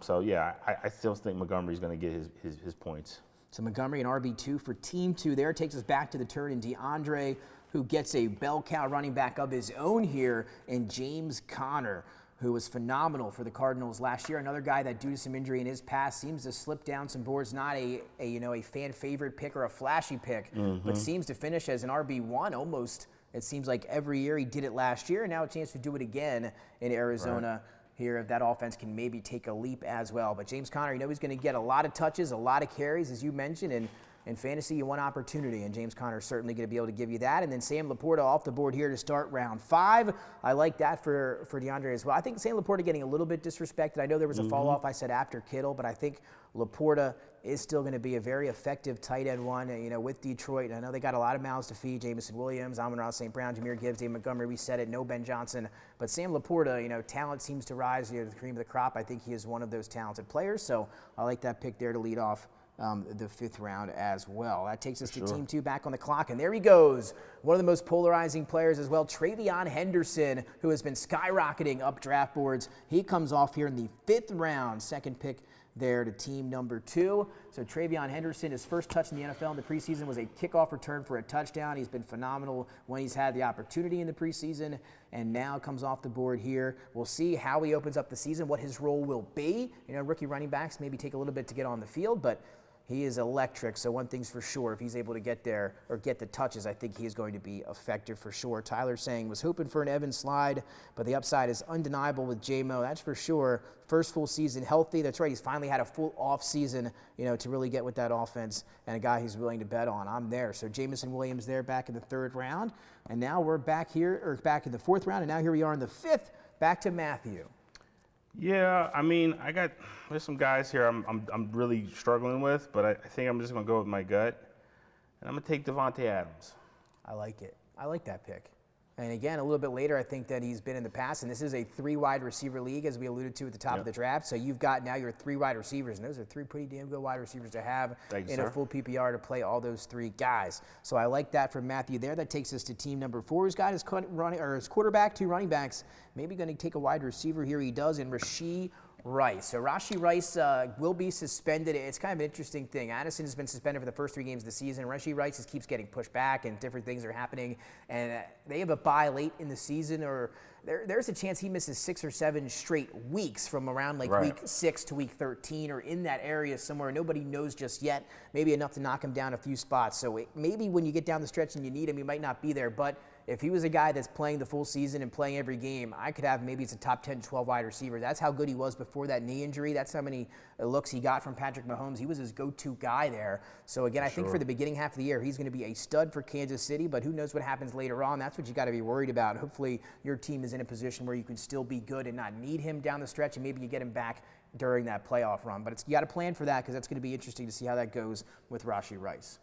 So, yeah, I still think Montgomery's going to get his points. So Montgomery and RB2 for Team 2 there. Takes us back to the turn in DeAndre, who gets a bell cow running back of his own here, and James Conner, who was phenomenal for the Cardinals last year. Another guy that, due to some injury in his past, seems to slip down some boards. Not a fan favorite pick or a flashy pick, but seems to finish as an RB1 almost. It seems like every year he did it last year, and now a chance to do it again in Arizona. Here, if that offense can maybe take a leap as well. But James Conner, he's going to get a lot of touches, a lot of carries, as you mentioned, and in fantasy, you want opportunity, and James Conner is certainly going to be able to give you that. And then Sam Laporta off the board here to start round 5. I like that for DeAndre as well. I think Sam Laporta getting a little bit disrespected. I know there was a fall-off, I said, after Kittle, but I think Laporta is still going to be a very effective tight end one, with Detroit. And I know they got a lot of mouths to feed. Jameson Williams, Amon-Ra St. Brown, Jahmyr Gibbs, David Montgomery, we said it, no Ben Johnson. But Sam Laporta, talent seems to rise, the cream of the crop. I think he is one of those talented players. So I like that pick there to lead off the 5th round as well. That takes us to Team 2 back on the clock. And there he goes. One of the most polarizing players as well, Travion Henderson, who has been skyrocketing up draft boards. He comes off here in the 5th round, 2nd pick there to team number 2. So Travion Henderson, his first touch in the NFL in the preseason was a kickoff return for a touchdown. He's been phenomenal when he's had the opportunity in the preseason, and now comes off the board here. We'll see how he opens up the season, what his role will be. Rookie running backs maybe take a little bit to get on the field, but He is electric, so one thing's for sure. If he's able to get there or get the touches, I think he's going to be effective for sure. Tyler saying was hoping for an Evans slide, but the upside is undeniable with J-Mo. That's for sure. First full season healthy. That's right. He's finally had a full off season, to really get with that offense, and a guy he's willing to bet on. I'm there. So Jamison Williams there back in the 3rd round, and now we're back in the 4th round, and now here we are in the 5th. Back to Matthew. Yeah, I mean, there's some guys here I'm really struggling with, but I think I'm just going to go with my gut, and I'm going to take Davante Adams. I like it. I like that pick. And again, a little bit later, I think that he's been in the past, and this is a 3 wide receiver league, as we alluded to at the top of the draft. So you've got now your 3 wide receivers, and those are 3 pretty damn good wide receivers to have a full PPR to play all those 3 guys. So I like that from Matthew there. That takes us to team number 4. Who's got his quarterback, 2 running backs, maybe going to take a wide receiver here. He does in Rashee Rice. So Rashee Rice will be suspended. It's kind of an interesting thing. Addison has been suspended for the first 3 games of the season. Rashee Rice just keeps getting pushed back, and different things are happening. And they have a bye late in the season, or there's a chance he misses 6 or 7 straight weeks from around week 6 to week 13, or in that area somewhere. Nobody knows just yet. Maybe enough to knock him down a few spots. So maybe when you get down the stretch and you need him, he might not be there. But if he was a guy that's playing the full season and playing every game, I could have maybe it's a top 10, 12 wide receiver. That's how good he was before that knee injury. That's how many looks he got from Patrick Mahomes. He was his go-to guy there. So again, I think for the beginning half of the year, he's going to be a stud for Kansas City, but who knows what happens later on. That's what you got to be worried about. Hopefully your team is in a position where you can still be good and not need him down the stretch, and maybe you get him back during that playoff run. But you got to plan for that, because that's going to be interesting to see how that goes with Rashee Rice.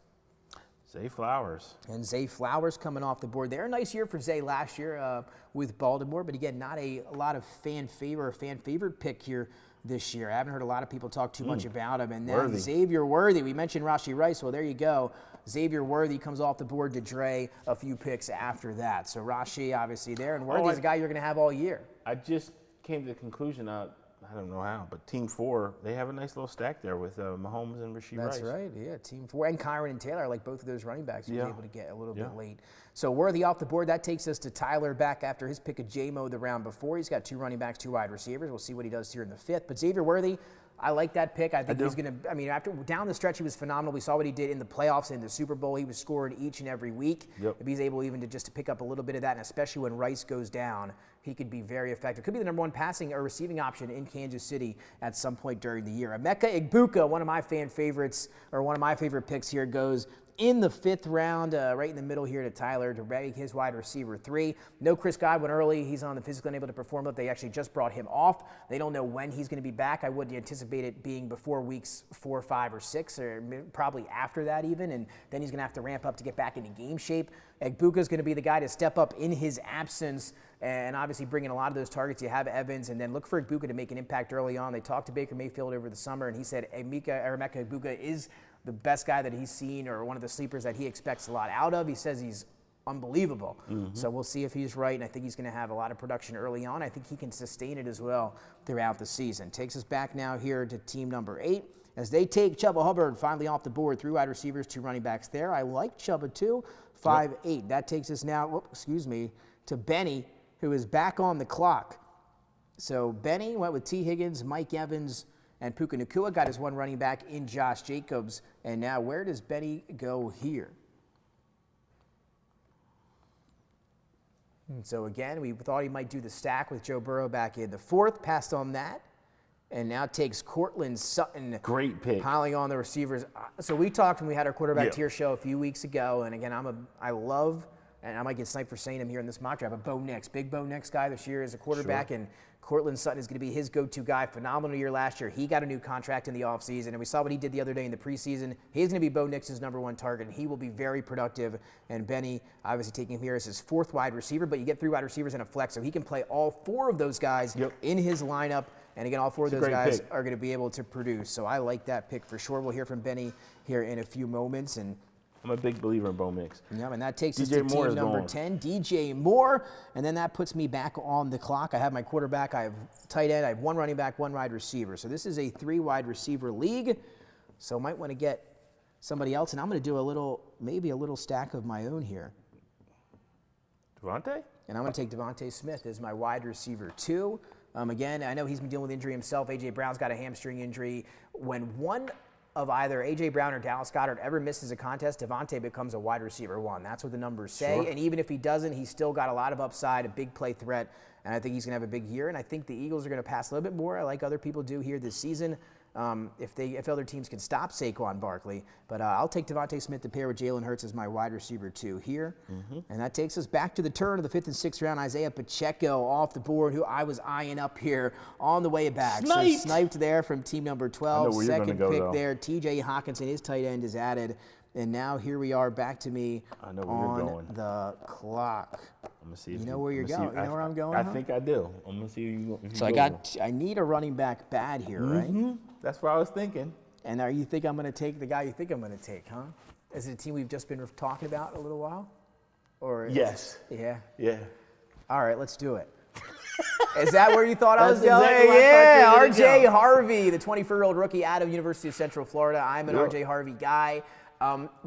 Zay Flowers. And Zay Flowers coming off the board there. A nice year for Zay last year with Baltimore, but again, not a lot of fan favorite pick here this year. I haven't heard a lot of people talk too much about him. And then Xavier Worthy. We mentioned Rashee Rice. Well, there you go. Xavier Worthy comes off the board to Dre a few picks after that. So Rashee obviously there, and Worthy's a guy you're going to have all year. I just came to the conclusion I don't know how, but Team 4, they have a nice little stack there with Mahomes and Rashee Rice. That's right, yeah. Team 4 and Kyron and Taylor, like both of those running backs, you'll be able to get a little bit late. So Worthy off the board. That takes us to Tyler back after his pick of J-Mo the round before. He's got 2 running backs, 2 wide receivers. We'll see what he does here in the 5th. But Xavier Worthy, I like that pick. I think he's going to, after down the stretch, he was phenomenal. We saw what he did in the playoffs and the Super Bowl. He was scoring each and every week. If he's able even to pick up a little bit of that, and especially when Rice goes down, he could be very effective. Could be the number 1 passing or receiving option in Kansas City at some point during the year. Emeka Egbuka, one of my fan favorites, or one of my favorite picks here, goes in the 5th round, right in the middle here to Tyler to make his wide receiver 3. No Chris Godwin early. He's on the physically unable to perform, but they actually just brought him off. They don't know when he's going to be back. I wouldn't anticipate it being before weeks 4, 5, or 6, or probably after that even, and then he's going to have to ramp up to get back into game shape. Egbuka is going to be the guy to step up in his absence, and obviously bring in a lot of those targets. You have Evans, and then look for Egbuka to make an impact early on. They talked to Baker Mayfield over the summer, and he said Emeka Egbuka is the best guy that he's seen, or one of the sleepers that he expects a lot out of. He says he's unbelievable. So we'll see if he's right, and I think he's going to have a lot of production early on. I think he can sustain it as well throughout the season. Takes us back now here to team number 8, as they take Chuba Hubbard finally off the board. 3 wide receivers, 2 running backs there. I like Chuba too. 5-8. That takes us now, to Benny, who is back on the clock. So Benny went with T. Higgins, Mike Evans, and Puka Nacua. Got his 1 running back in Josh Jacobs. And now where does Benny go here? And so again, we thought he might do the stack with Joe Burrow back in the 4th, passed on that, and now takes Cortland Sutton. Great pick. Piling on the receivers. So we talked when we had our quarterback tier show a few weeks ago, and again, I love, and I might get sniped for saying him here in this mock draft, but Bo Nix, big Bo Nix guy this year as a quarterback, and Cortland Sutton is going to be his go-to guy. Phenomenal year last year. He got a new contract in the offseason, and we saw what he did the other day in the preseason. He's going to be Bo Nix's number 1 target, and he will be very productive. And Benny, obviously taking him here as his 4th wide receiver, but you get 3 wide receivers in a flex, so he can play all 4 of those guys in his lineup. And again, all 4 of those guys are going to be able to produce. So I like that pick for sure. We'll hear from Benny here in a few moments. And I'm a big believer in Bo Nix. Yeah, and that takes us to team number 10, DJ Moore. And then that puts me back on the clock. I have my quarterback, I have tight end, I have 1 running back, 1 wide receiver. So this is a 3 wide receiver league. So I might want to get somebody else. And I'm going to do maybe a little stack of my own here. Devontae? And I'm going to take Devontae Smith as my wide receiver 2. Again, I know he's been dealing with injury himself. A.J. Brown's got a hamstring injury. When one of either A.J. Brown or Dallas Goedert ever misses a contest, Devontae becomes a wide receiver 1. That's what the numbers say. Sure. And even if he doesn't, he's still got a lot of upside, a big play threat, and I think he's going to have a big year. And I think the Eagles are going to pass a little bit more, like other people do here this season, if other teams can stop Saquon Barkley. But I'll take Devontae Smith to pair with Jalen Hurts as my wide receiver 2 here. And that takes us back to the turn of the 5th and 6th round. Isaiah Pacheco off the board, who I was eyeing up here on the way back. Sniped. So sniped there from team number 12. I know where you're Second gonna go, pick though. there. T.J. Hawkinson, his tight end, is added. And now here we are back to me I know where on you're going. the clock. I'm gonna see if You know where you're I'm gonna going? see- You know where I'm going, I huh? think I do. I'm gonna see if you So I need a running back bad here, right? That's what I was thinking. And you think I'm going to take the guy you think I'm going to take, huh? Is it a team we've just been talking about a little while? Or Yes. Yeah. Yeah. All right, let's do it. Is that where you thought I was That's going? exactly where I Yeah, thought you were gonna R.J. go. Harvey, the 24-year-old rookie out of University of Central Florida. I'm an Yep. R.J. Harvey guy.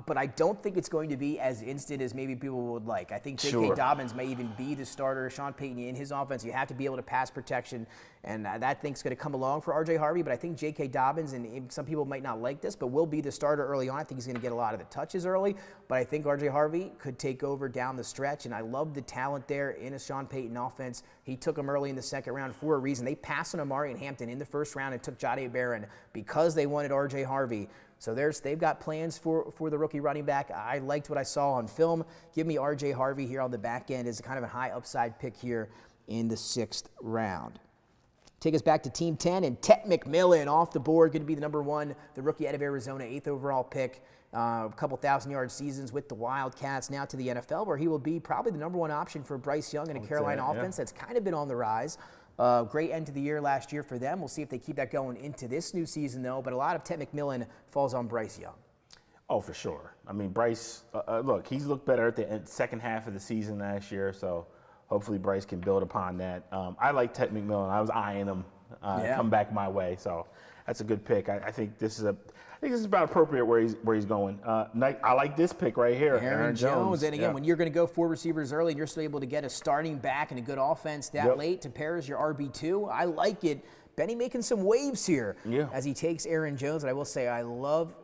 But I don't think it's going to be as instant as maybe people would like. I think J.K. Sure. Dobbins may even be the starter. Sean Payton, in his offense, you have to be able to pass protection, and that thing's going to come along for R.J. Harvey. But I think J.K. Dobbins, and some people might not like this, but will be the starter early on. I think he's going to get a lot of the touches early, but I think R.J. Harvey could take over down the stretch, and I love the talent there in a Sean Payton offense. He took him early in the second round for a reason. They passed on Amari and Hampton in the first round and took Jahdae Barron because they wanted R.J. Harvey. So they've got plans for the rookie running back. I liked what I saw on film. Give me R.J. Harvey here on the back end as kind of a high upside pick here in the 6th round. Take us back to Team 10, and Tet McMillan off the board, going to be the number 1, the rookie out of Arizona, 8th overall pick. A couple 1,000-yard seasons with the Wildcats, now to the NFL, where he will be probably the number 1 option for Bryce Young in a Carolina offense that's kind of been on the rise. Great end to the year last year for them. We'll see if they keep that going into this new season, though. But a lot of Tet McMillan falls on Bryce Young. Oh, for sure. I mean, Bryce, look, he's looked better at the second half of the season last year, so hopefully Bryce can build upon that. I like Tet McMillan. I was eyeing him come back my way, so that's a good pick. I think this is about appropriate where he's going. I like this pick right here, Aaron Jones. And again, when you're going to go 4 receivers early and you're still able to get a starting back and a good offense that late to pair as your RB2, I like it. Benny making some waves here as he takes Aaron Jones. And I will say, I love,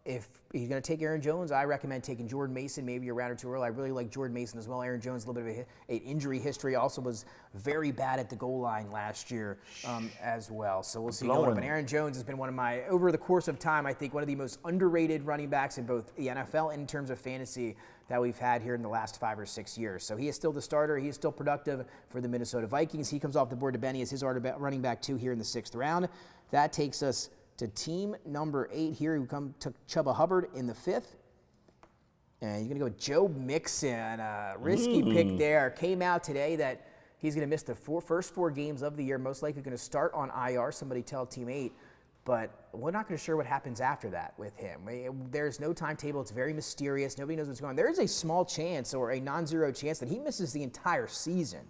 if he's going to take Aaron Jones, I recommend taking Jordan Mason maybe a round or 2 early. I really like Jordan Mason as well. Aaron Jones, a little bit of an injury history, also was very bad at the goal line last year as well. So we'll see going on. But Aaron Jones has been one of my, over the course of time, I think one of the most underrated running backs in both the NFL and in terms of fantasy that we've had here in the last 5 or 6 years. So he is still the starter. He is still productive for the Minnesota Vikings. He comes off the board to Benny as his running back 2 here in the 6th round. That takes us to team number 8 here, who took Chuba Hubbard in the 5th. And he's going to go with Joe Mixon. Risky pick there. Came out today that he's going to miss the first 4 games of the year, most likely going to start on IR. Somebody tell team 8. But we're not going to sure what happens after that with him. There's no timetable. It's very mysterious. Nobody knows what's going on. There is a small chance or a non-zero chance that he misses the entire season.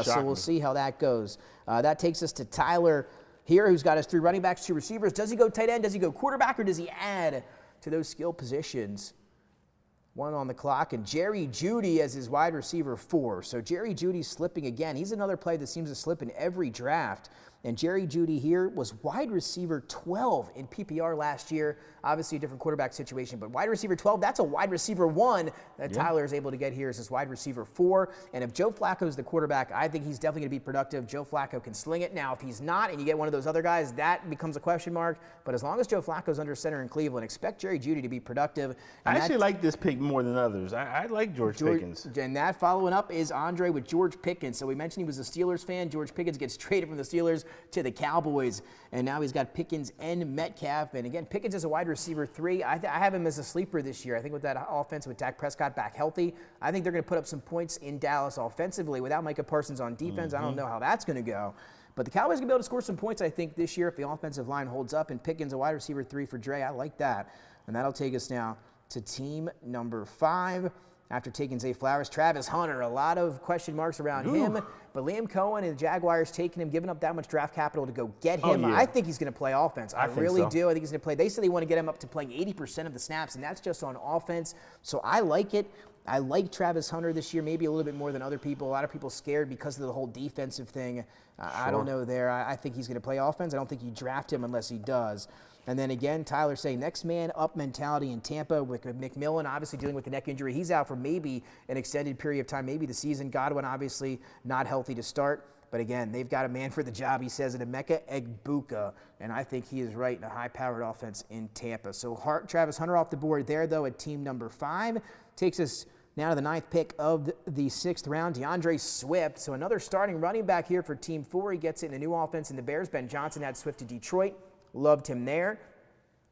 So we'll see how that goes. That takes us to Tyler here, who's got his 3 running backs, 2 receivers. Does he go tight end? Does he go quarterback? Or does he add to those skill positions? 1 on the clock, and Jerry Jeudy as his wide receiver 4. So Jerry Jeudy's slipping again. He's another player that seems to slip in every draft. And Jerry Jeudy here was wide receiver 12 in PPR last year. Obviously a different quarterback situation, but wide receiver 12, that's a wide receiver 1 that Tyler is able to get here as his wide receiver 4. And if Joe Flacco is the quarterback, I think he's definitely going to be productive. Joe Flacco can sling it. Now, if he's not and you get one of those other guys, that becomes a question mark. But as long as Joe Flacco's under center in Cleveland, expect Jerry Jeudy to be productive. I actually like this pick more than others. I like George Pickens. And that following up is Andre with George Pickens. So we mentioned he was a Steelers fan. George Pickens gets traded from the Steelers to the Cowboys, and now he's got Pickens and Metcalf. And again, Pickens is a wide receiver 3. I have him as a sleeper this year. I think with that offense, with Dak Prescott back healthy, I think they're going to put up some points in Dallas offensively. Without Micah Parsons on defense, I don't know how that's going to go. But the Cowboys going to be able to score some points, I think, this year if the offensive line holds up. And Pickens, a wide receiver 3 for Dre. I like that. And that'll take us now to team number 5. After taking Zay Flowers, Travis Hunter, a lot of question marks around him. But Liam Cohen and the Jaguars taking him, giving up that much draft capital to go get him. I think he's going to play offense. I really do. I think he's going to play. They said they want to get him up to playing 80% of the snaps, and that's just on offense. So I like it. I like Travis Hunter this year, maybe a little bit more than other people. A lot of people scared because of the whole defensive thing. I don't know there. I think he's going to play offense. I don't think you draft him unless he does. And then again, Tyler saying next man up mentality in Tampa with McMillan obviously dealing with the neck injury. He's out for maybe an extended period of time, maybe the season. Godwin obviously not healthy to start. But again, they've got a man for the job, he says, in Emeka Egbuka. And I think he is right in a high-powered offense in Tampa. So Travis Hunter off the board there, though, at team number 5. Takes us now to the 9th pick of the 6th round, DeAndre Swift. So another starting running back here for team 4. He gets it in a new offense in the Bears. Ben Johnson had Swift to Detroit. Loved him there.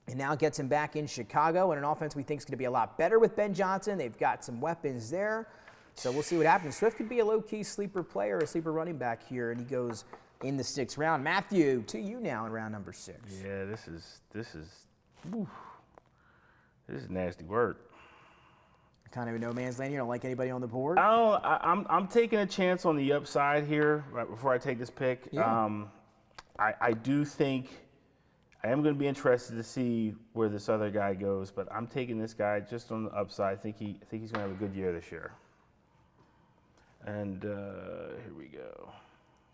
And now gets him back in Chicago in an offense we think is going to be a lot better with Ben Johnson. They've got some weapons there. So we'll see what happens. Swift could be a low-key sleeper player, a sleeper running back here, and he goes in the 6th round. Matthew, to you now in round number 6. Yeah, this is nasty work. Kind of a no man's land. You don't like anybody on the board? I'm taking a chance on the upside here right before I take this pick. Yeah. I do think I am going to be interested to see where this other guy goes, but I'm taking this guy just on the upside. I think he's going to have a good year this year. And here we go.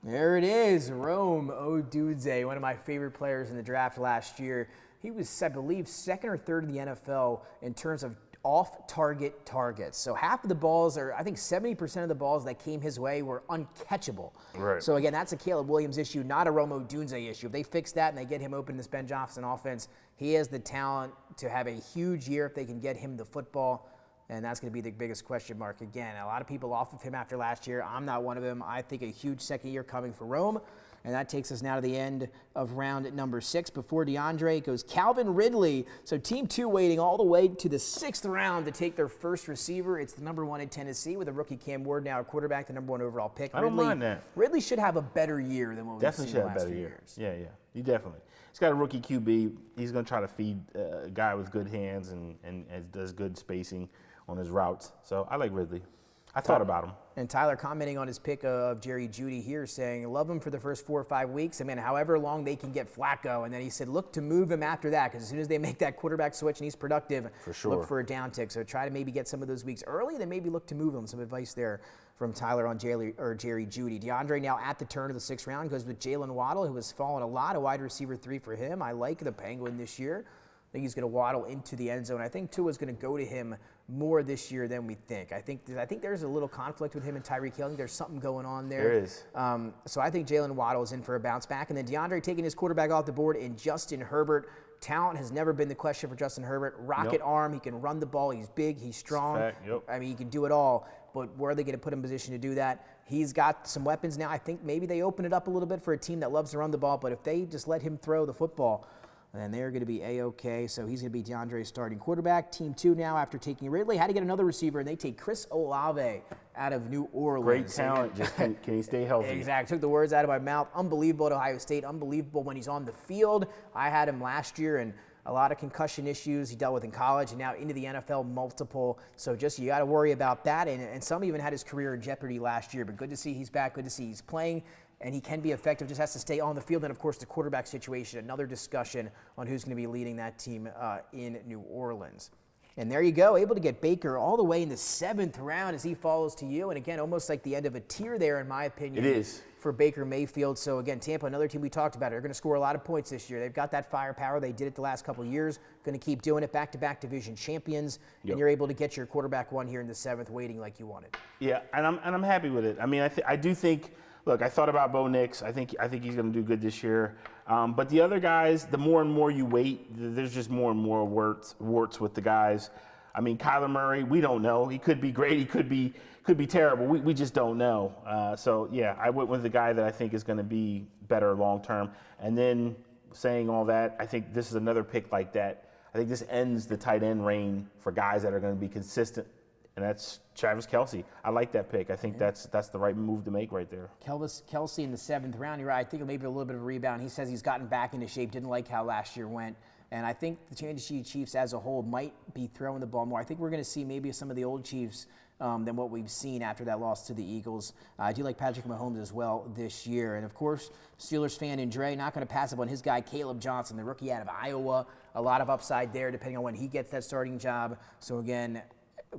There it is, Rome Odunze, one of my favorite players in the draft last year. He was, I believe, 2nd or 3rd in the NFL in terms of off-target targets. So half of the balls, or I think 70% of the balls that came his way were uncatchable. Right. So again, that's a Caleb Williams issue, not a Rome Odunze issue. If they fix that and they get him open in this Ben Johnson offense, he has the talent to have a huge year if they can get him the football. And that's going to be the biggest question mark. Again, a lot of people off of him after last year. I'm not one of them. I think a huge second year coming for Rome. And that takes us now to the end of round number 6. Before DeAndre goes Calvin Ridley. So team 2 waiting all the way to the 6th round to take their first receiver. It's the number 1 in Tennessee with a rookie Cam Ward now a quarterback, the number 1 overall pick. I don't mind that. Ridley should have a better year than what we've seen in the last few years. Yeah, he definitely. He's got a rookie QB. He's going to try to feed a guy with good hands and does good spacing on his routes. So I like Ridley. I thought about him. And Tyler commenting on his pick of Jerry Jeudy here saying, love him for the first 4 or 5 weeks. I mean, however long they can get Flacco. And then he said, look to move him after that because as soon as they make that quarterback switch and he's productive, for sure, look for a downtick. So try to maybe get some of those weeks early, then maybe look to move him. Some advice there from Tyler on Jerry Jeudy. DeAndre now at the turn of the 6th round goes with Jalen Waddle, who has fallen a lot, a wide receiver 3 for him. I like the Penguin this year. I think he's going to waddle into the end zone. I think Tua's going to go to him more this year than we think. I think there's a little conflict with him and Tyreek Hill. I think there's something going on there. There is. So I think Jalen Waddle is in for a bounce back. And then DeAndre taking his quarterback off the board in Justin Herbert. Talent has never been the question for Justin Herbert. Rocket arm. He can run the ball. He's big. He's strong. Yep. I mean, he can do it all. But where are they going to put him in position to do that? He's got some weapons now. I think maybe they open it up a little bit for a team that loves to run the ball. But if they just let him throw the football, and they're going to be A-OK. So he's going to be DeAndre's starting quarterback. Team 2 now after taking Ridley. Had to get another receiver, and they take Chris Olave out of New Orleans. Great talent. Just can he stay healthy? Exactly. Took the words out of my mouth. Unbelievable at Ohio State. Unbelievable when he's on the field. I had him last year, and a lot of concussion issues he dealt with in college, and now into the NFL multiple. So just you got to worry about that. And some even had his career in jeopardy last year. But good to see he's back. Good to see he's playing. And he can be effective, just has to stay on the field. And, of course, the quarterback situation, another discussion on who's going to be leading that team in New Orleans. And there you go, able to get Baker all the way in the 7th round as he follows to you. And, again, almost like the end of a tier there, in my opinion. It is. For Baker Mayfield. So, again, Tampa, another team we talked about. They're going to score a lot of points this year. They've got that firepower. They did it the last couple of years. Going to keep doing it, back-to-back division champions. Yep. And you're able to get your quarterback one here in the 7th, waiting like you wanted. Yeah, and I'm happy with it. I mean, I do think – look, I thought about Bo Nix. I think he's going to do good this year. But the other guys, the more and more you wait, there's just more and more warts with the guys. I mean, Kyler Murray, we don't know. He could be great. He could be terrible. We just don't know. So, yeah, I went with the guy that I think is going to be better long term. And then saying all that, I think this is another pick like that. I think this ends the tight end reign for guys that are going to be consistent. And that's Travis Kelce. I like that pick. I think that's the right move to make right there. Kelce in the 7th round. You're right. I think maybe a little bit of a rebound. He says he's gotten back into shape. Didn't like how last year went. And I think the Kansas City Chiefs as a whole might be throwing the ball more. I think we're going to see maybe some of the old Chiefs than what we've seen after that loss to the Eagles. I do like Patrick Mahomes as well this year. And, of course, Steelers fan and Dre, not going to pass up on his guy, Caleb Johnson, the rookie out of Iowa. A lot of upside there depending on when he gets that starting job. So, again,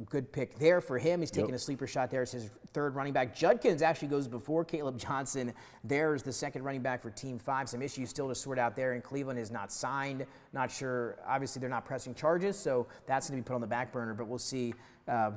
good pick there for him. He's taking a sleeper shot there as his third running back. Judkins actually goes before Caleb Johnson. There's the second running back for Team 5. Some issues still to sort out there, and Cleveland is not signed. Not sure. Obviously, they're not pressing charges, so that's going to be put on the back burner, but we'll see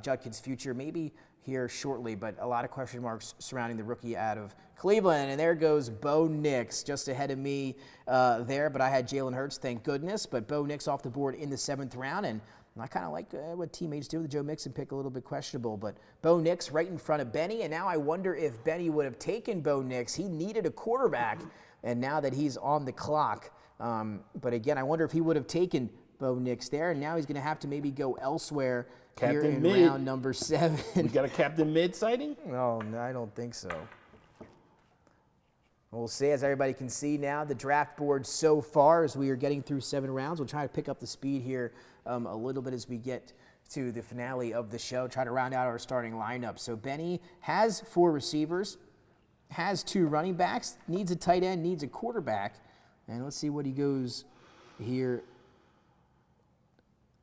Judkins' future maybe here shortly, but a lot of question marks surrounding the rookie out of Cleveland. And there goes Bo Nix, just ahead of me there, but I had Jalen Hurts, thank goodness. But Bo Nix off the board in the 7th round, and I kind of like what teammates do. The Joe Mixon pick a little bit questionable, but Bo Nix right in front of Benny, and now I wonder if Benny would have taken Bo Nix. He needed a quarterback, and now that he's on the clock, but again, I wonder if he would have taken Bo Nix there, and now he's going to have to maybe go elsewhere here in round number 7. We got a Captain Mid sighting? No, I don't think so. We'll see. As everybody can see now, the draft board so far as we are getting through 7 rounds. We'll try to pick up the speed here a little bit as we get to the finale of the show, try to round out our starting lineup. So Benny has 4 receivers, has 2 running backs, needs a tight end, needs a quarterback. And let's see what he goes here.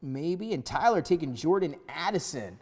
Maybe. And Tyler taking Jordan Addison.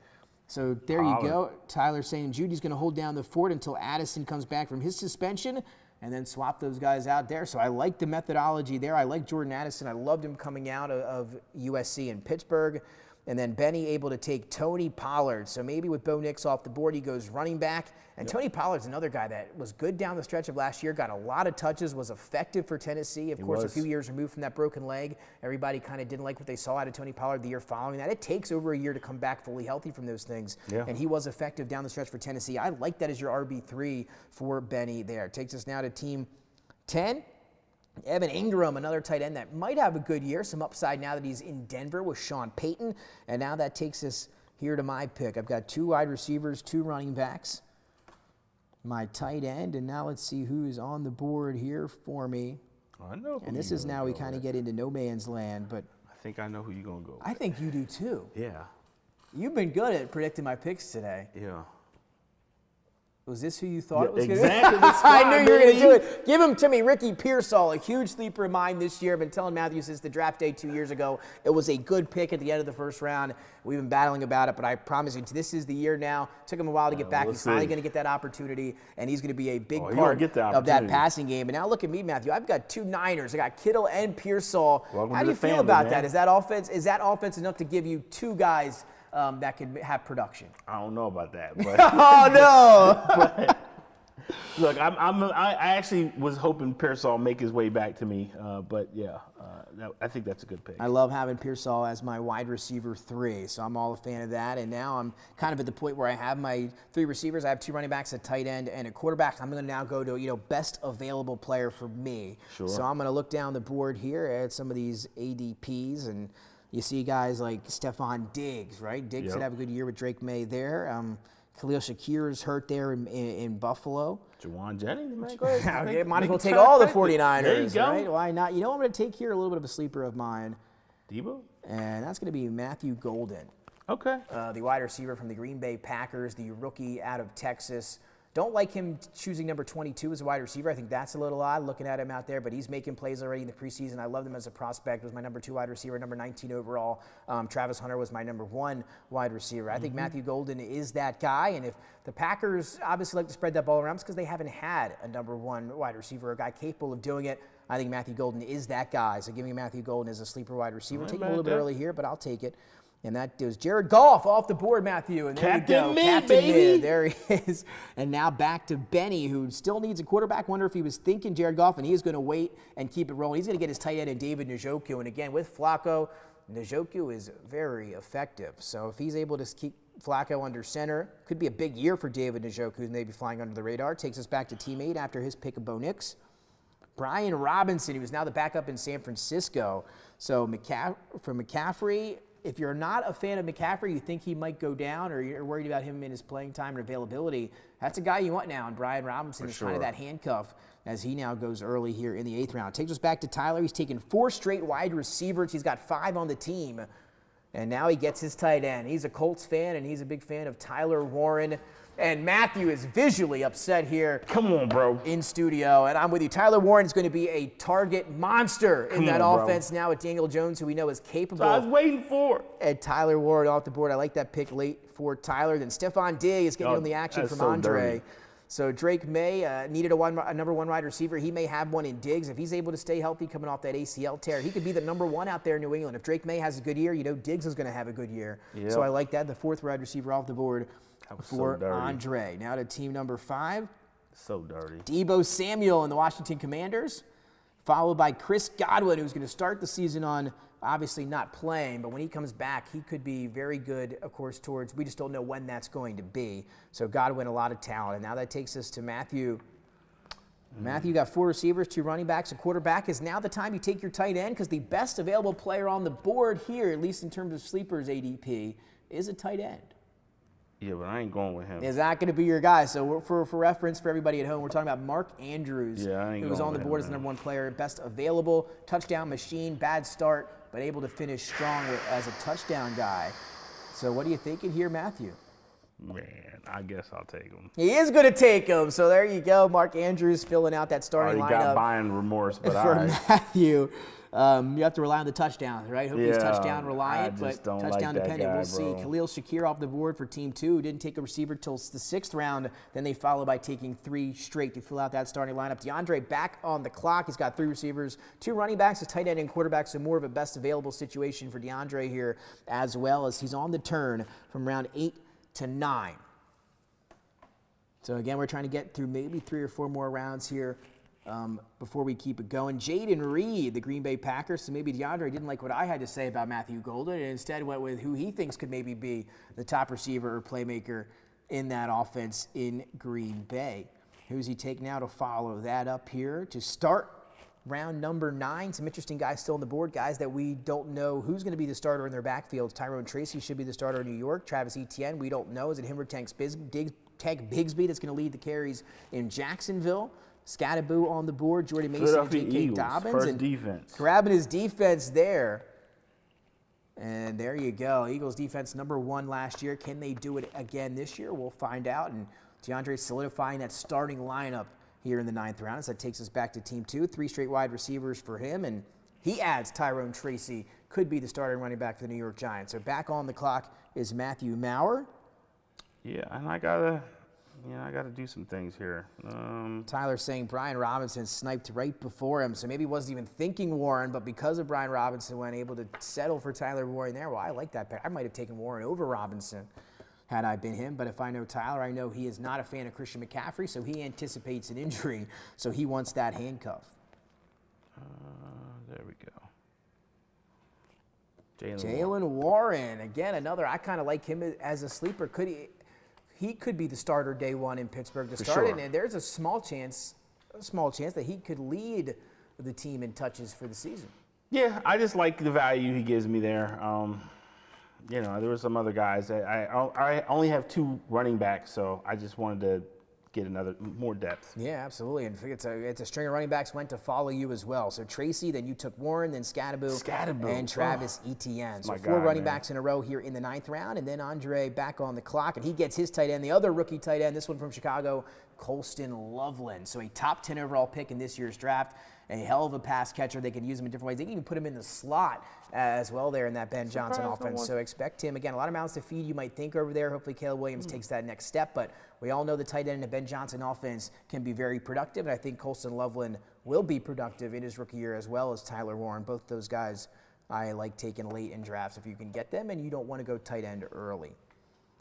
So there you go. Tyler saying Judy's going to hold down the fort until Addison comes back from his suspension and then swap those guys out there. So I like the methodology there. I like Jordan Addison. I loved him coming out of USC in Pittsburgh. And then Benny able to take Tony Pollard. So maybe with Bo Nix off the board, he goes running back. And Tony Pollard's another guy that was good down the stretch of last year, got a lot of touches, was effective for Tennessee. Of course, a few years removed from that broken leg. Everybody kind of didn't like what they saw out of Tony Pollard the year following that. It takes over a year to come back fully healthy from those things. And he was effective down the stretch for Tennessee. I like that as your RB3 for Benny there. Takes us now to team 10. Evan Ingram, another tight end that might have a good year. Some upside now that he's in Denver with Sean Payton. And now that takes us here to my pick. I've got 2 wide receivers, 2 running backs, my tight end, and now let's see who is on the board here for me. I know. And this is now we kind of get into no man's land, but I think I know who you're going to go with. I think you do too. Yeah. You've been good at predicting my picks today. Yeah. Was this who you thought it was going to be? Exactly. I knew you were going to do it. Give him to me. Ricky Pearsall, a huge sleeper of mine this year. I've been telling Matthew since the draft day 2 years ago. It was a good pick at the end of the first round. We've been battling about it, but I promise you, this is the year now. Took him a while to get back. He's finally going to get that opportunity, and he's going to be a big part of that passing game. And now look at me, Matthew. I've got 2 Niners. I got Kittle and Pearsall. How do you feel about that? Is that offense enough to give you 2 guys that could have production? I don't know about that. But oh, no. Look, I actually was hoping Pearsall make his way back to me, but yeah, I think that's a good pick. I love having Pearsall as my wide receiver 3, so I'm all a fan of that. And now I'm kind of at the point where I have my 3 receivers. I have 2 running backs, a tight end, and a quarterback. I'm going to now go to best available player for me. Sure. So I'm going to look down the board here at some of these ADPs, and you see guys like Stephon Diggs, right? Diggs could have a good year with Drake May there. Khalil Shakir is hurt there in Buffalo. Jawan Jennings, man. Go ahead. Might as well take all the 49ers, there you go. Right? Why not? You know what I'm going to take here? A little bit of a sleeper of mine. Debo? And that's going to be Matthew Golden. Okay. The wide receiver from the Green Bay Packers, the rookie out of Texas. Don't like him choosing number 22 as a wide receiver. I think that's a little odd looking at him out there, but he's making plays already in the preseason. I love him as a prospect. Was my number 2 wide receiver, number 19 overall. Travis Hunter was my number 1 wide receiver. I think Matthew Golden is that guy, and if the Packers obviously like to spread that ball around, it's because they haven't had a number 1 wide receiver, a guy capable of doing it. I think Matthew Golden is that guy. So giving Matthew Golden as a sleeper wide receiver. Take him a little bit early here, but I'll take it. And that was Jared Goff off the board, Matthew. And there Captain you go. Mid, Captain baby. Mid. There he is. And now back to Benny, who still needs a quarterback. Wonder if he was thinking Jared Goff, and he is going to wait and keep it rolling. He's going to get his tight end in David Njoku. And again, with Flacco, Njoku is very effective. So if he's able to keep Flacco under center, could be a big year for David Njoku, who's maybe flying under the radar. Takes us back to team 8 after his pick of Bo Nix. Brian Robinson, he was now the backup in San Francisco. So for McCaffrey, if you're not a fan of McCaffrey, you think he might go down, or you're worried about him in his playing time and availability, that's a guy you want now. And Brian Robinson is kind of that handcuff as he now goes early here in the 8th round. Takes us back to Tyler. He's taken 4 straight wide receivers. He's got 5 on the team. And now he gets his tight end. He's a Colts fan, and he's a big fan of Tyler Warren. And Matthew is visually upset here. Come on, bro. In studio, and I'm with you. Tyler Warren is going to be a target monster in that offense now with Daniel Jones, who we know is capable. So I was waiting for. And Tyler Warren off the board. I like that pick late for Tyler. Then Stephon Diggs is getting on the action from Andre. Dirty. So Drake May needed a number one wide receiver. He may have one in Diggs. If he's able to stay healthy coming off that ACL tear, he could be the number one out there in New England. If Drake May has a good year, you know Diggs is going to have a good year. Yep. So I like that. The fourth wide receiver off the board for Andre. Now to team number 5. So dirty. Deebo Samuel and the Washington Commanders, followed by Chris Godwin, who's going to start the season on obviously not playing, but when he comes back, he could be very good, of course, we just don't know when that's going to be. So Godwin, a lot of talent. And now that takes us to Matthew. Matthew got 4 receivers, 2 running backs, a quarterback. Is now the time you take your tight end? Because the best available player on the board here, at least in terms of sleepers ADP, is a tight end. Yeah, but I ain't going with him. Is that going to be your guy? So for reference for everybody at home, we're talking about Mark Andrews, who was on the board as the number 1 player, best available, touchdown machine, bad start, but able to finish strong as a touchdown guy. So what are you thinking here, Matthew? Man, I guess I'll take him. He is going to take him. So there you go. Mark Andrews filling out that starting lineup. Already got buying remorse, but for Matthew. You have to rely on the touchdowns, right? Hopefully he's touchdown reliant, but touchdown dependent. We'll see. Khalil Shakir off the board for team 2, who didn't take a receiver till the 6th round. Then they follow by taking 3 straight to fill out that starting lineup. DeAndre back on the clock. He's got 3 receivers, 2 running backs, a tight end and quarterback, so more of a best available situation for DeAndre here, as well as he's on the turn from round 8 to 9. So again, we're trying to get through maybe 3 or 4 more rounds here before we keep it going. Jaden Reed, the Green Bay Packers. So maybe DeAndre didn't like what I had to say about Matthew Golden and instead went with who he thinks could maybe be the top receiver or playmaker in that offense in Green Bay. Who's he take now to follow that up here to start round number 9? Some interesting guys still on the board, guys that we don't know who's going to be the starter in their backfields. Tyrone Tracy should be the starter in New York. Travis Etienne, we don't know. Is it him or Tank Bigsby that's going to lead the carries in Jacksonville? Scattaboo on the board, Jordy Mason, and J.K. Dobbins. First and defense. Grabbing his defense there. And there you go. Eagles defense number 1 last year. Can they do it again this year? We'll find out. And DeAndre solidifying that starting lineup here in the 9th round. So that takes us back to team 2. 3 straight wide receivers for him. And he adds Tyrone Tracy. Could be the starting running back for the New York Giants. So back on the clock is Matthew Maurer. Yeah, and I gotta do some things here. Tyler saying Brian Robinson sniped right before him, so maybe he wasn't even thinking Warren, but because of Brian Robinson, went able to settle for Tyler Warren there. Well, I like that pick. I might have taken Warren over Robinson had I been him, but if I know Tyler, I know he is not a fan of Christian McCaffrey, so he anticipates an injury, so he wants that handcuff. There we go. Jaylen Warren, again, another. I kind of like him as a sleeper. He could be the starter day 1 in Pittsburgh to start, and there's a small chance that he could lead the team in touches for the season. Yeah, I just like the value he gives me there. There were some other guys. I only have 2 running backs, so I just wanted to get more depth. Yeah, absolutely. And it's a string of running backs went to follow you as well. So Tracy, then you took Warren, then Scattaboo. And Travis Etienne. So 4 running backs in a row here in the 9th round. And then Andre back on the clock, and he gets his tight end, the other rookie tight end, this one from Chicago, Colston Loveland. So a top 10 overall pick in this year's draft. A hell of a pass catcher. They can use him in different ways. They can even put him in the slot as well there in that Ben Johnson offense. So expect him, again, a lot of mouths to feed you might think over there. Hopefully Caleb Williams takes that next step. But we all know the tight end in the Ben Johnson offense can be very productive. And I think Colston Loveland will be productive in his rookie year as well as Tyler Warren. Both those guys I like taking late in drafts if you can get them and you don't want to go tight end early.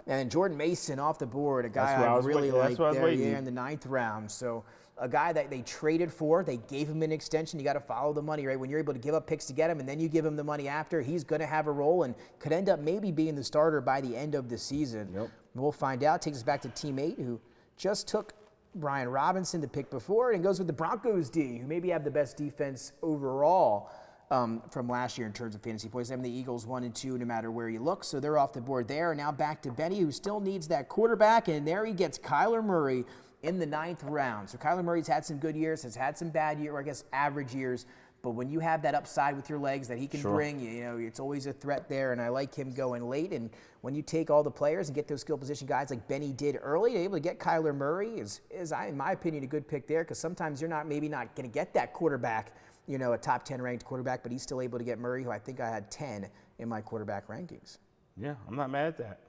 And then Jordan Mason off the board, a guy I really like there in the 9th round. So a guy that they traded for, they gave him an extension. You got to follow the money, right? When you're able to give up picks to get him and then you give him the money after, he's going to have a role and could end up maybe being the starter by the end of the season. Yep. We'll find out. Takes us back to team 8, who just took Brian Robinson to pick before and goes with the Broncos D, who maybe have the best defense overall from last year in terms of fantasy points. I mean, the Eagles 1 and 2 no matter where you look, so they're off the board there. And now back to Benny, who still needs that quarterback, and there he gets Kyler Murray in the 9th round. So Kyler Murray's had some good years, has had some bad years, or I guess average years, But when you have that upside with your legs that he can bring, you know, it's always a threat there, and I like him going late. And when you take all the players and get those skill position guys like Benny did early, able to get Kyler Murray is in my opinion, a good pick there, because sometimes you're maybe not going to get that quarterback, you know, a top 10 ranked quarterback, but he's still able to get Murray, who I think I had 10 in my quarterback rankings. Yeah, I'm not mad at that.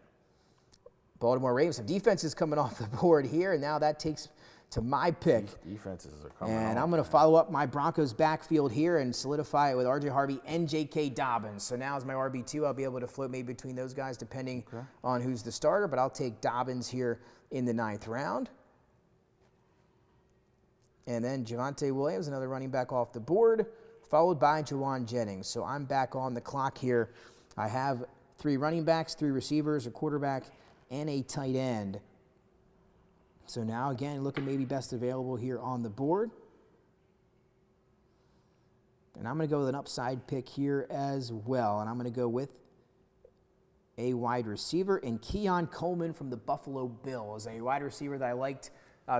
Baltimore Ravens, some defenses coming off the board here, and now that takes to my pick. Defenses are coming and I'm going to follow up my Broncos backfield here and solidify it with R.J. Harvey and J.K. Dobbins. So now as my RB2, I'll be able to float maybe between those guys depending on who's the starter, but I'll take Dobbins here in the 9th round. And then Javonte Williams, another running back off the board, followed by Jawan Jennings. So I'm back on the clock here. I have 3 running backs, 3 receivers, a quarterback, and a tight end. So now, again, looking maybe best available here on the board. And I'm going to go with an upside pick here as well. And I'm going to go with a wide receiver in Keon Coleman from the Buffalo Bills, a wide receiver that I liked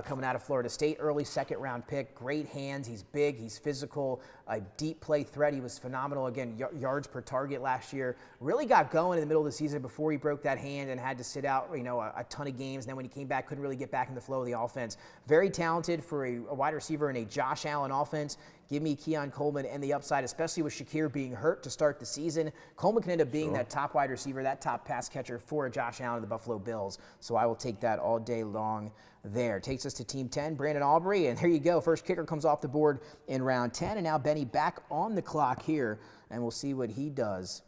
coming out of Florida State, early 2nd round pick, great hands, he's big, he's physical, a deep play threat, he was phenomenal, again, yards per target last year, really got going in the middle of the season before he broke that hand and had to sit out, you know, a ton of games, and then when he came back, couldn't really get back in the flow of the offense. Very talented for a wide receiver in a Josh Allen offense. Give me Keon Coleman and the upside, especially with Shakir being hurt to start the season. Coleman can end up being that top wide receiver, that top pass catcher for Josh Allen of the Buffalo Bills. So I will take that all day long there. Takes us to Team 10, Brandon Aubrey, and there you go. First kicker comes off the board in round 10, and now Benny back on the clock here, and we'll see what he does.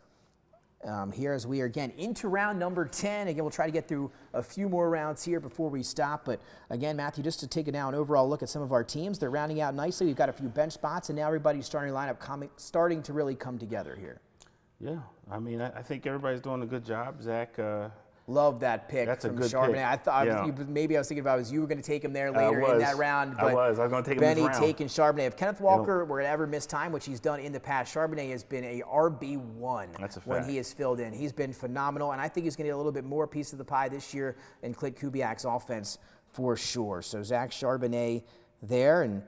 Here as we are again into round number 10. Again, we'll try to get through a few more rounds here before we stop. But again, Matthew, just to take it now an overall look at some of our teams, they're rounding out nicely. We've got a few bench spots, and now everybody's starting starting to really come together here. Yeah, I mean, I think everybody's doing a good job. Zach, love that pick. That's from a good Charbonnet. pick. I thought maybe I was thinking about you were going to take him there later in that round. But I was going to take him Benny this round. taking Charbonnet. If Kenneth Walker were to ever miss time, which he's done in the past, Charbonnet has been a RB1 when he is filled in. He's been phenomenal, and I think he's going to get a little bit more piece of the pie this year in Clint Kubiak's offense for sure. So Zach Charbonnet there, and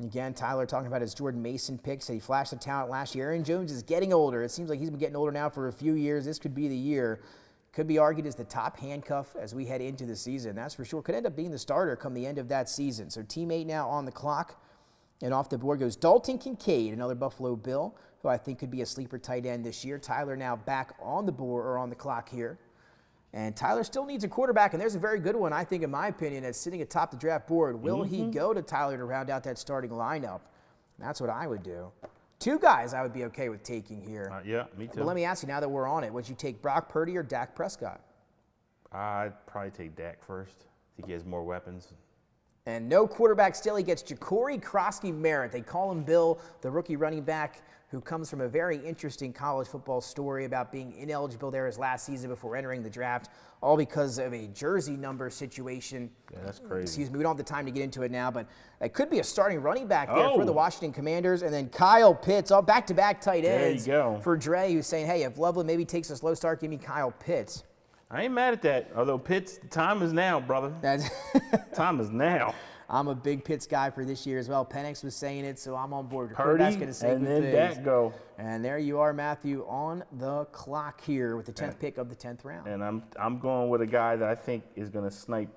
again, Tyler talking about his Jordan Mason picks. He flashed the talent last year. Aaron Jones is getting older. It seems like he's been getting older now for a few years. This could be the year. Could be argued as the top handcuff as we head into the season. That's for sure. Could end up being the starter come the end of that season. So team 8 now on the clock. And off the board goes Dalton Kincaid, another Buffalo Bill, who I think could be a sleeper tight end this year. Tyler now back on the board or on the clock here. And Tyler still needs a quarterback, and there's a very good one, I think, in my opinion, that's sitting atop the draft board. Will he go to Tyler to round out that starting lineup? That's what I would do. 2 guys I would be okay with taking here. Yeah, me too. But let me ask you, now that we're on it, would you take Brock Purdy or Dak Prescott? I'd probably take Dak first. I think he has more weapons. And no quarterback still. He gets Ja'Cory Krosky-Merritt. They call him Bill, the rookie running back who comes from a very interesting college football story about being ineligible there his last season before entering the draft, all because of a jersey number situation. Yeah, that's crazy. Excuse me, we don't have the time to get into it now, but it could be a starting running back there for the Washington Commanders. And then Kyle Pitts, all back-to-back tight ends for Dre, who's saying, hey, if Loveland maybe takes a slow start, give me Kyle Pitts. I ain't mad at that. Although Pitts, the time is now, brother. Time is now. I'm a big Pitts guy for this year as well. Penix was saying it, so I'm on board. Purdy, and then Dak go. And there you are, Matthew, on the clock here with the 10th pick of the 10th round. And I'm going with a guy that I think is going to snipe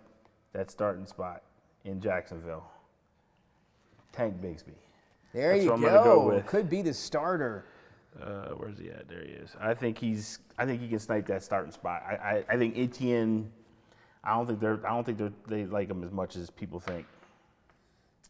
that starting spot in Jacksonville. Tank Bigsby. There you go. Could be the starter. Where's he at? There he is. I think he can snipe that starting spot. I think Etienne. I don't think they like him as much as people think.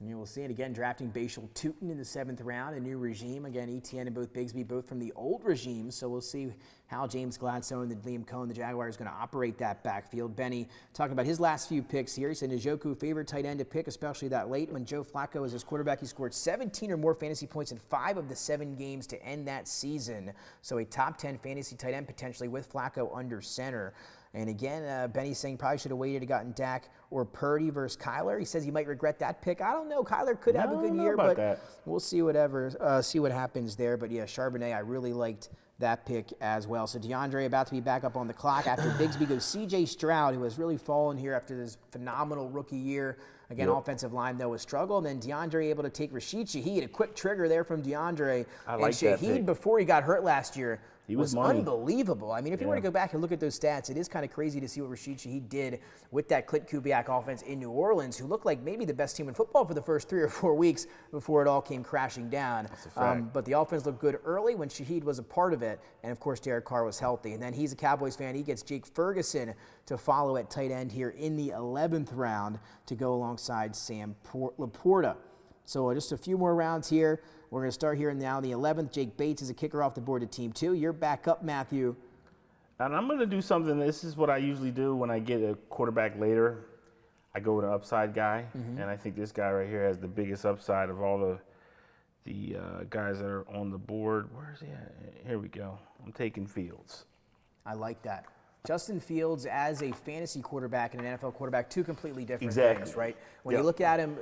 And you will see it again, drafting Bashal Tootin in the 7th round, a new regime. Again, Etienne and both Bigsby, both from the old regime. So we'll see how James Gladstone and Liam Cohen, the Jaguars, is going to operate that backfield. Benny talking about his last few picks here. He said Njoku, favorite tight end to pick, especially that late. When Joe Flacco was his quarterback, he scored 17 or more fantasy points in 5 of the 7 games to end that season. So a top 10 fantasy tight end potentially with Flacco under center. And again, Benny's saying probably should have waited and gotten Dak or Purdy versus Kyler. He says he might regret that pick. I don't know. Kyler could have a good year, but we'll see what happens there. But yeah, Charbonnet, I really liked that pick as well. So DeAndre about to be back up on the clock. After Bigsby goes C.J. Stroud, who has really fallen here after this phenomenal rookie year. Again, offensive line, though, a struggle. And then DeAndre able to take Rashid Shaheed. A quick trigger there from DeAndre. I like that pick. Shaheed, before he got hurt last year, he was unbelievable. I mean, if you were to go back and look at those stats, it is kind of crazy to see what Rashid Shaheed did with that Clint Kubiak offense in New Orleans, who looked like maybe the best team in football for the first 3 or 4 weeks before it all came crashing down. That's a fact. But the offense looked good early when Shaheed was a part of it, and of course Derek Carr was healthy. And then he's a Cowboys fan. He gets Jake Ferguson to follow at tight end here in the 11th round to go alongside Sam Laporta. So just a few more rounds here. We're going to start here now in the 11th. Jake Bates is a kicker off the board to team 2. You're back up, Matthew. And I'm going to do something. This is what I usually do when I get a quarterback later. I go with an upside guy, and I think this guy right here has the biggest upside of all the guys that are on the board. Where is he at? Here we go. I'm taking Fields. I like that. Justin Fields as a fantasy quarterback and an NFL quarterback, two completely different things, right? When you look at him,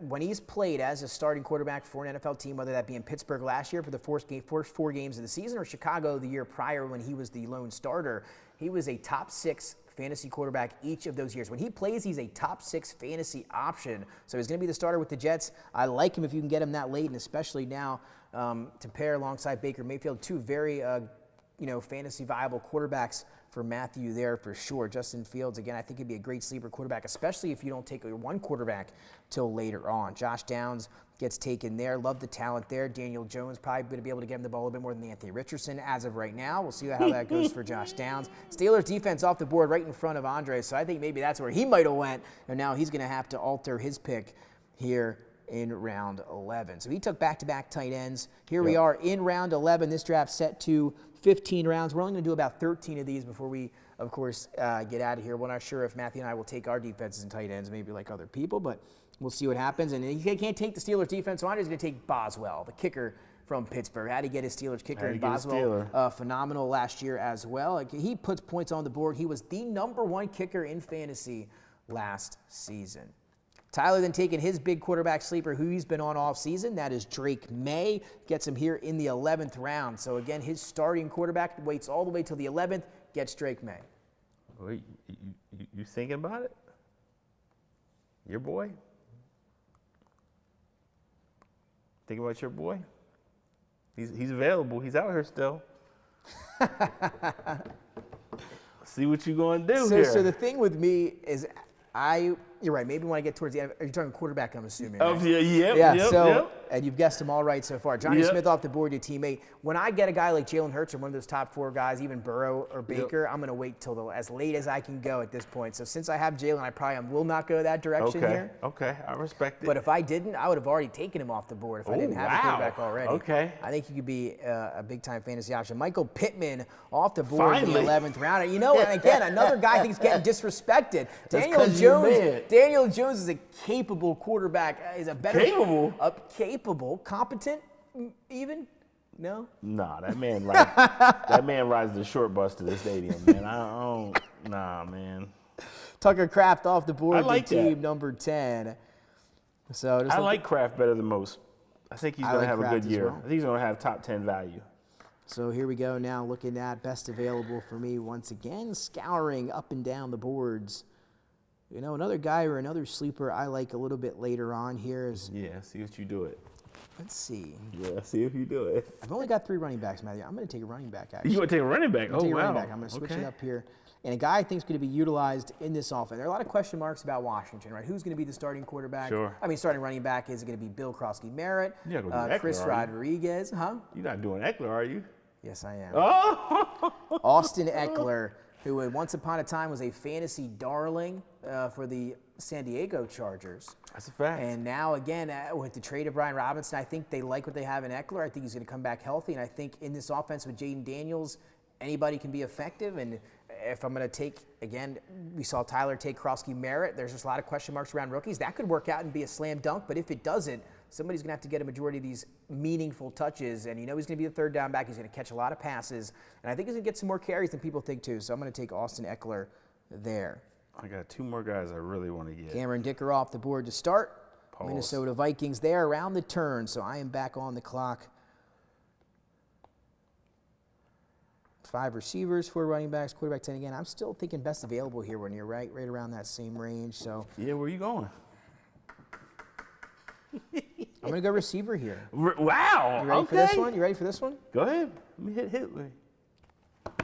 when he's played as a starting quarterback for an NFL team, whether that be in Pittsburgh last year for the first 4 games of the season or Chicago the year prior when he was the lone starter, he was a top 6 fantasy quarterback each of those years. When he plays, he's a top 6 fantasy option. So he's going to be the starter with the Jets. I like him if you can get him that late, and especially now to pair alongside Baker Mayfield, two very fantasy viable quarterbacks for Matthew there for sure. Justin Fields, again, I think he'd be a great sleeper quarterback, especially if you don't take one quarterback till later on. Josh Downs gets taken there. Love the talent there. Daniel Jones probably going to be able to get him the ball a little bit more than Anthony Richardson as of right now. We'll see how that goes for Josh Downs. Steelers defense off the board right in front of Andre, so I think maybe that's where he might have went, and now he's going to have to alter his pick here in round 11. So he took back-to-back tight ends. Here we are in round 11. This draft set to 15 rounds. We're only going to do about 13 of these before we, of course, get out of here. We're not sure if Matthew and I will take our defenses and tight ends, maybe like other people, but we'll see what happens. And he can't take the Steelers defense, so Andre's going to take Boswell, the kicker from Pittsburgh. How to get his Steelers kicker in Boswell. Phenomenal last year as well. He puts points on the board. He was the #1 kicker in fantasy last season. Tyler then taking his big quarterback sleeper who he's been on all season. That is Drake May. Gets him here in the 11th round. So again, his starting quarterback waits all the way till the 11th, gets Drake May. Wait, you thinking about it? Your boy? Think about your boy? He's available. He's out here still. See what you're going to do here. So the thing with me is you're right. Maybe when I get towards the end, you're talking quarterback, I'm assuming. Oh, right? And you've guessed them all right so far. Johnny Smith off the board, your teammate. When I get a guy like Jalen Hurts or one of those top 4 guys, even Burrow or Baker, I'm going to wait till as late as I can go at this point. So since I have Jalen, I probably will not go that direction here. Okay, I respect it. But if I didn't, I would have already taken him off the board if I didn't have a quarterback already. Okay. I think he could be a big-time fantasy option. Michael Pittman off the board in the 11th round. You know, and again, another guy I think is getting disrespected. Daniel Jones is a capable quarterback. Is a better capable, competent, even. No. Nah, that man rides the short bus to the stadium, man. Nah, man. Tucker Kraft off the board to team number 10. So I like Kraft better than most. I think he's going to have a good year. Well. I think he's going to have top 10 value. So here we go now, looking at best available for me once again, scouring up and down the boards. You know, another guy or another sleeper I like a little bit later on here is... Yeah, see what you do it. Let's see. Yeah, see if you do it. I've only got 3 running backs, Matthew. I'm going to take a running back, actually. You want to take a running back? I'm going to switch it up here. And a guy I think is going to be utilized in this offense. There are a lot of question marks about Washington, right? Who's going to be the starting quarterback? Sure. I mean, starting running back, is it going to be Bill Krosky-Merritt? You're not going to do Chris Eckler, Rodriguez? Huh? You're not doing Eckler, are you? Yes, I am. Oh! Austin Eckler, who once upon a time was a fantasy darling for the San Diego Chargers. That's a fact. And now, again, with the trade of Brian Robinson, I think they like what they have in Eckler. I think he's going to come back healthy. And I think in this offense with Jaden Daniels, anybody can be effective. And if I'm going to take, again, we saw Tyler take Krosky-Merritt. There's just a lot of question marks around rookies. That could work out and be a slam dunk. But if it doesn't, somebody's going to have to get a majority of these meaningful touches, and he's going to be the third down back. He's going to catch a lot of passes, and I think he's going to get some more carries than people think too. So I'm going to take Austin Eckler there. I got 2 more guys I really want to get. Cameron Dicker off the board to start. Pause. Minnesota Vikings there around the turn, so I am back on the clock. 5 receivers, 4 running backs, quarterback 10 again. I'm still thinking best available here when you're right around that same range. So yeah, where are you going? I'm going to go receiver here. Wow. You ready for this one? You ready for this one? Go ahead. Let me hit me.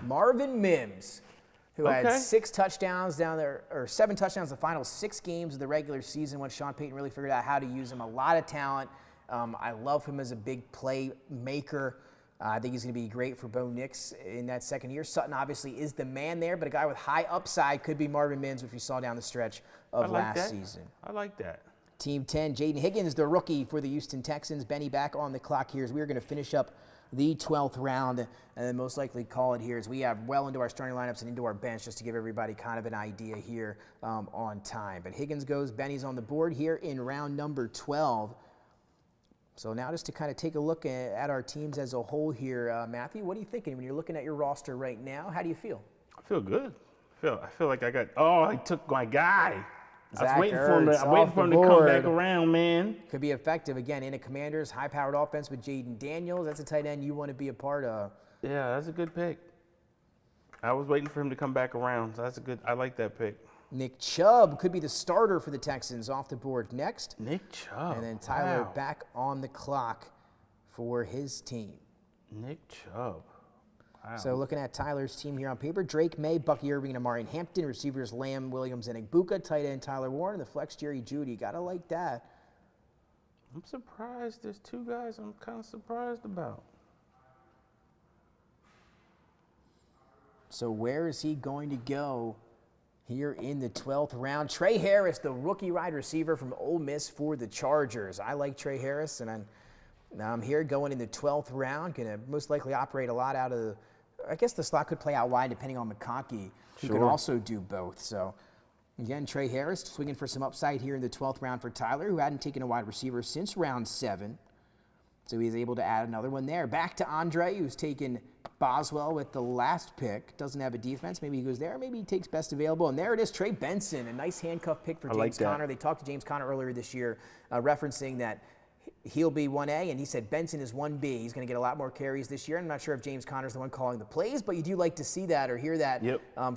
Marvin Mims, who had 6 touchdowns down there, or 7 touchdowns the final 6 games of the regular season when Sean Payton really figured out how to use him. A lot of talent. I love him as a big playmaker. I think he's going to be great for Bo Nix in that second year. Sutton obviously is the man there, but a guy with high upside could be Marvin Mims, which we saw down the stretch of last season. I like that. Team 10, Jaden Higgins, the rookie for the Houston Texans. Benny back on the clock here as we are going to finish up the 12th round and then most likely call it here as we have well into our starting lineups and into our bench just to give everybody kind of an idea here on time. But Higgins goes, Benny's on the board here in round number 12. So now just to kind of take a look at our teams as a whole here, Matthew, what are you thinking when you're looking at your roster right now? How do you feel? I feel good. I feel like I got, I took my guy. Zach I was waiting for him to come back around, man. Could be effective again in a Commanders high-powered offense with Jaden Daniels. That's a tight end you want to be a part of. Yeah, that's a good pick. I was waiting for him to come back around. So that's a good. I like that pick. Nick Chubb could be the starter for the Texans off the board next. Nick Chubb. And then Tyler back on the clock for his team. Nick Chubb. Wow. So looking at Tyler's team here on paper, Drake May, Bucky Irving, and Amari Hampton. Receivers Lamb, Williams, and Igbuka. Tight end Tyler Warren. The flex Jerry Jeudy. Gotta like that. I'm surprised. There's 2 guys I'm kind of surprised about. So where is he going to go here in the 12th round? Trey Harris, the rookie wide receiver from Ole Miss for the Chargers. I like Trey Harris, and I'm here going in the 12th round. Going to most likely operate a lot out of the, I guess the slot could play out wide depending on McConkey, who can also do both. So again, Trey Harris swinging for some upside here in the 12th round for Tyler, who hadn't taken a wide receiver since round 7. So he's able to add another one there. Back to Andre, who's taken Boswell with the last pick. Doesn't have a defense. Maybe he goes there. Maybe he takes best available. And there it is, Trey Benson, a nice handcuff pick for James Conner. They talked to James Conner earlier this year, referencing that he'll be 1A, and he said Benson is 1B. He's going to get a lot more carries this year. I'm not sure if James Conner's the one calling the plays, but you do like to see that or hear that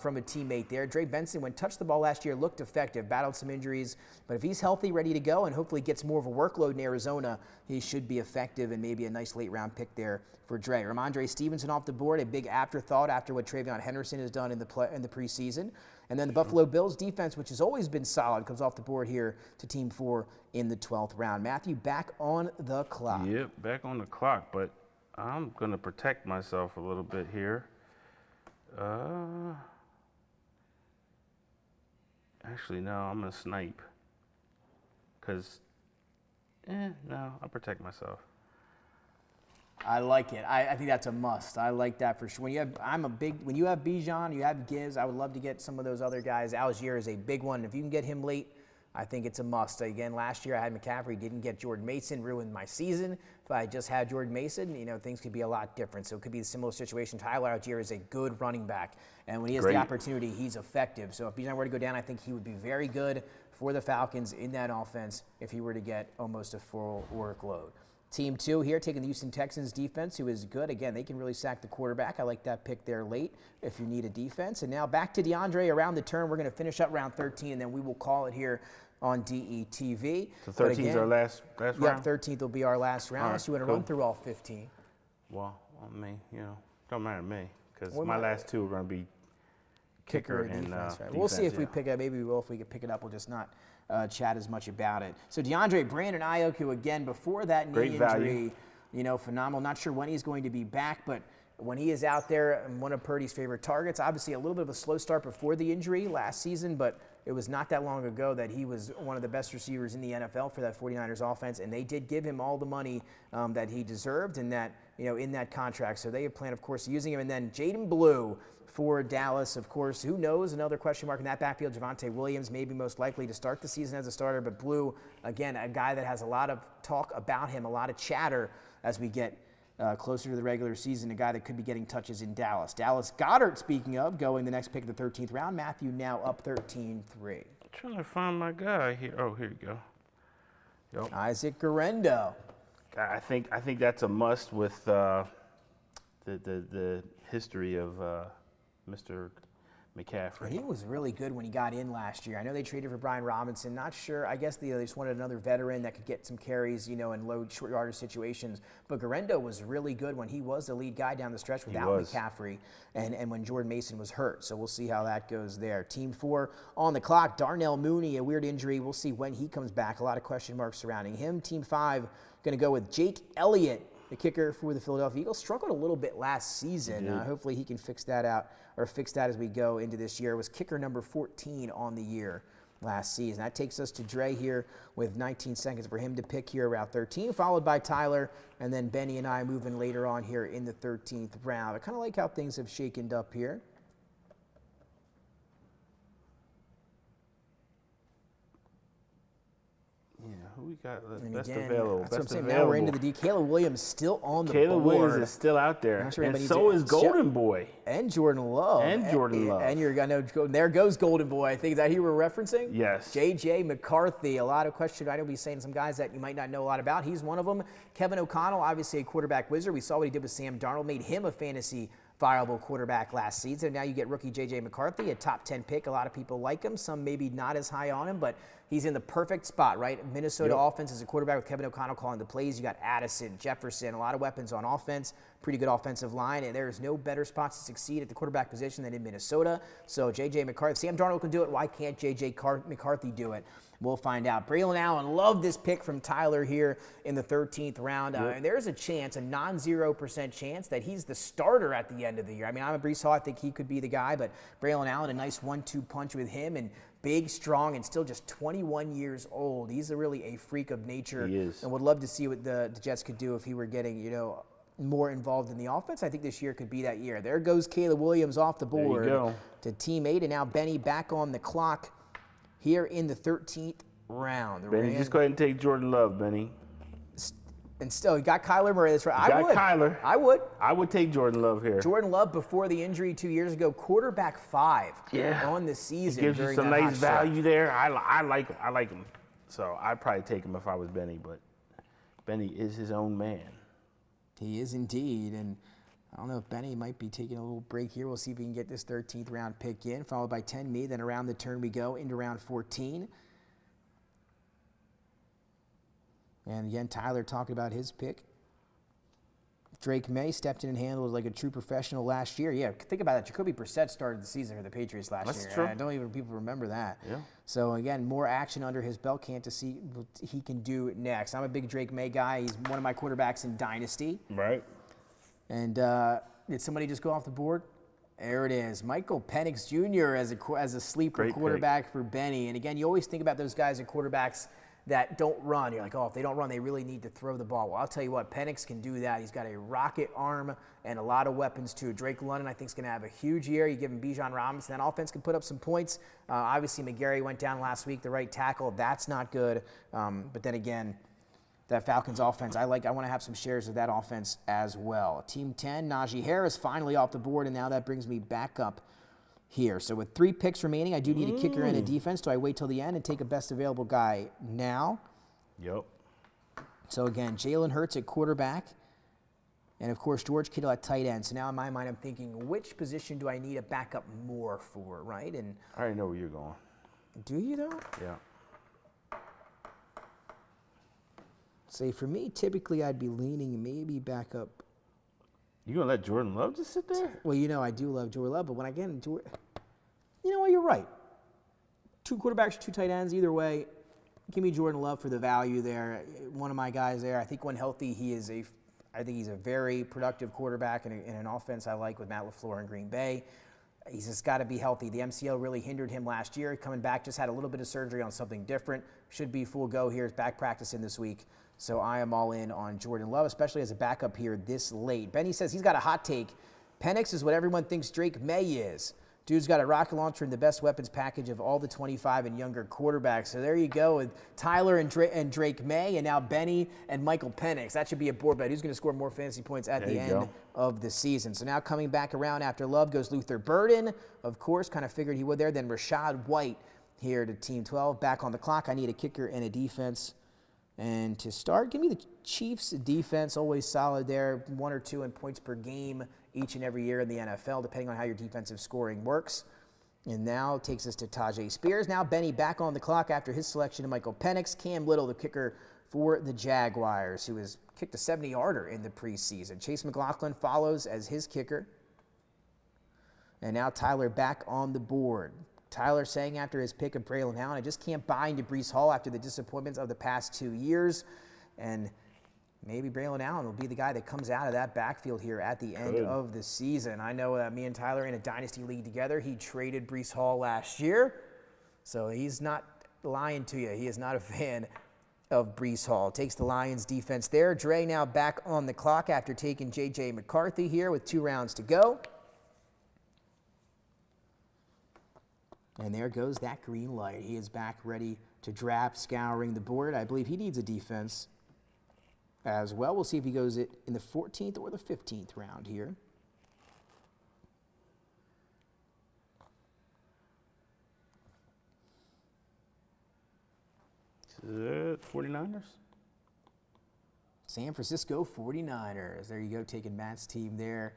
from a teammate there. Trey Benson, when touched the ball last year, looked effective, battled some injuries, but if he's healthy, ready to go, and hopefully gets more of a workload in Arizona, he should be effective and maybe a nice late-round pick there for Dre. Ramondre Stevenson off the board, a big afterthought after what Travion Henderson has done in the preseason. And then the Buffalo Bills defense, which has always been solid, comes off the board here to Team 4 in the 12th round. Matthew, back on the clock. Yep, back on the clock, but I'm going to protect myself a little bit here. Actually, no, I'm going to snipe. Because, no, I'll protect myself. I like it. I think that's a must. I like that for sure. When you have Bijan, you have Gibbs. I would love to get some of those other guys. Algier is a big one. If you can get him late, I think it's a must. Again, last year I had McCaffrey, didn't get Jordan Mason, ruined my season. If I just had Jordan Mason, things could be a lot different. So it could be a similar situation. Tyler Algier is a good running back, and when he has the opportunity, he's effective. So if Bijan were to go down, I think he would be very good for the Falcons in that offense if he were to get almost a full workload. Team 2 here, taking the Houston Texans defense, who is good. Again, they can really sack the quarterback. I like that pick there late if you need a defense. And now back to DeAndre around the turn. We're going to finish up round 13, and then we will call it here on DETV. So 13 is our last round? Yeah, 13th will be our last round. Unless you want to run through all 15. Well, I mean, don't matter to me, because my last 2 are going to be kicker and defense. Right. We'll see if we pick it up. Maybe we will if we can pick it up. We'll just not chat as much about it. So DeAndre Brandon Ayuk, who again before that knee injury, phenomenal. Not sure when he's going to be back, but when he is out there, one of Purdy's favorite targets. Obviously a little bit of a slow start before the injury last season, but it was not that long ago that he was one of the best receivers in the NFL for that 49ers offense, and they did give him all the money that he deserved, and that in that contract. So they have planned, of course, using him. And then Jaden Blue for Dallas, of course. Who knows? Another question mark in that backfield. Javonte Williams maybe most likely to start the season as a starter. But Blue, again, a guy that has a lot of talk about him, a lot of chatter as we get closer to the regular season, a guy that could be getting touches in Dallas. Dallas Goedert, speaking of, going the next pick of the 13th round. Matthew now up 13-3. Trying to find my guy here. Oh, here you go. Yep. Isaac Guerrero. I think that's a must with the history of Mr. McCaffrey. He was really good when he got in last year. I know they traded for Brian Robinson. Not sure. I guess they just wanted another veteran that could get some carries, in low, short yardage situations. But Guerrero was really good when he was the lead guy down the stretch without McCaffrey and when Jordan Mason was hurt. So we'll see how that goes there. Team 4 on the clock. Darnell Mooney, a weird injury. We'll see when he comes back. A lot of question marks surrounding him. Team 5 going to go with Jake Elliott, the kicker for the Philadelphia Eagles. Struggled a little bit last season. Hopefully he can fix that out, or fix that as we go into this year. It was kicker number 14 on the year last season. That takes us to Dre here with 19 seconds for him to pick here around 13, followed by Tyler, and then Benny and I moving later on here in the 13th round. I kind of like how things have shakened up here. Yeah, who we got? And Best again, available. that's what I'm Best saying. available. Now we're into the D. Caleb Williams still on the Caleb board. Williams is still out there, Not sure and anybody so needs is to- Golden Boy. And Jordan Love. And Jordan Love. And I know, there goes Golden Boy. I think, is that who we're referencing? Yes. J.J. McCarthy. A lot of questions. I know he's saying some guys that you might not know a lot about. He's one of them. Kevin O'Connell, obviously a quarterback wizard. We saw what he did with Sam Darnold, made him a fantasy viable quarterback last season. Now you get rookie J.J. McCarthy, a top 10 pick. A lot of people like him. Some maybe not as high on him, but he's in the perfect spot, right? Minnesota offense is a quarterback with Kevin O'Connell calling the plays. You got Addison, Jefferson, a lot of weapons on offense, pretty good offensive line, and there is no better spot to succeed at the quarterback position than in Minnesota. So J.J. McCarthy, Sam Darnold can do it. Why can't J.J. McCarthy do it? We'll find out. Braylon Allen, love this pick from Tyler here in the 13th round. And there's a chance, a non-0% chance, that he's the starter at the end of the year. I mean, I'm a Breece Hall. I think he could be the guy, but Braylon Allen, a nice 1-2 punch with him, and big, strong, and still just 21 years old. He's really a freak of nature. He is. And would love to see what the Jets could do if he were getting, more involved in the offense. I think this year could be that year. There goes Caleb Williams off the board to team 8, and now Benny back on the clock here in the 13th round. Benny, just go ahead and take Jordan Love, Benny. And still, you got Kyler Murray. That's right. I would. I would take Jordan Love here. Jordan Love, before the injury 2 years ago, quarterback 5 on the season. Gives you some nice value there. I like him. So I'd probably take him if I was Benny, but Benny is his own man. He is indeed. And I don't know if Benny might be taking a little break here. We'll see if we can get this 13th round pick in, followed by 10 me. Then around the turn we go into round 14. And again, Tyler talking about his pick. Drake May stepped in and handled like a true professional last year. Yeah, think about that. Jacoby Brissett started the season for the Patriots last year. That's true. I don't even people remember that. Yeah. So again, more action under his belt. Can't to see what he can do next. I'm a big Drake May guy. He's one of my quarterbacks in Dynasty. Right. And did somebody just go off the board? There it is. Michael Penix Jr. as a sleeper Great quarterback pick for Benny. And again, you always think about those guys at quarterbacks that don't run. You're like, oh, if they don't run, they really need to throw the ball. Well, I'll tell you what, Penix can do that. He's got a rocket arm and a lot of weapons, too. Drake London, I think, is going to have a huge year. You give him Bijan Robinson. That offense can put up some points. Obviously, McGarry went down last week, the right tackle. That's not good. But then again, that Falcons offense, I want to have some shares of that offense as well. Team 10, Najee Harris finally off the board, and now that brings me back up here. So with 3 picks remaining, I do need a kicker and a defense. Do I wait till the end and take a best available guy now? Yep. So again, Jalen Hurts at quarterback, and of course George Kittle at tight end. So now in my mind, I'm thinking, which position do I need a backup more for, right? And I already know where you're going. do you though? Yeah. Say for me, typically I'd be leaning maybe back up. You gonna let Jordan Love just sit there? Well, I do love Jordan Love, but when I get into it, you know what, you're right. 2 quarterbacks, 2 tight ends, either way. Give me Jordan Love for the value there. One of my guys there. I think when healthy, I think he's a very productive quarterback in an offense I like with Matt LaFleur in Green Bay. He's just got to be healthy. The MCL really hindered him last year. Coming back, just had a little bit of surgery on something different. Should be full go here. Back practicing this week. So I am all in on Jordan Love, especially as a backup here this late. Benny says he's got a hot take. Penix is what everyone thinks Drake May is. Dude's got a rocket launcher and the best weapons package of all the 25 and younger quarterbacks. So there you go with Tyler and Drake May, and now Benny and Michael Penix. That should be a board bet. Who's going to score more fantasy points at the end of the season? So now coming back around after Love goes Luther Burden. Of course, kind of figured he would there. Then Rashad White here to Team 12. Back on the clock. I need a kicker and a defense. And to start, give me the Chiefs defense, always solid there, 1 or 2 in points per game each and every year in the NFL, depending on how your defensive scoring works. And now takes us to Tajay Spears. Now Benny back on the clock after his selection of Michael Penix. Cam Little, the kicker for the Jaguars, who has kicked a 70-yarder in the preseason. Chase McLaughlin follows as his kicker. And now Tyler back on the board. Tyler saying after his pick of Braylon Allen, I just can't buy into Breece Hall after the disappointments of the past 2 years. And maybe Braylon Allen will be the guy that comes out of that backfield here at the end of the season. I know that me and Tyler in a dynasty league together, he traded Breece Hall last year. So he's not lying to you. He is not a fan of Breece Hall. Takes the Lions defense there. Dre now back on the clock after taking J.J. McCarthy here with 2 rounds to go. And there goes that green light. He is back ready to draft, scouring the board. I believe he needs a defense as well. We'll see if he goes it in the 14th or the 15th round here. Is it 49ers? San Francisco 49ers. There you go, taking Matt's team there.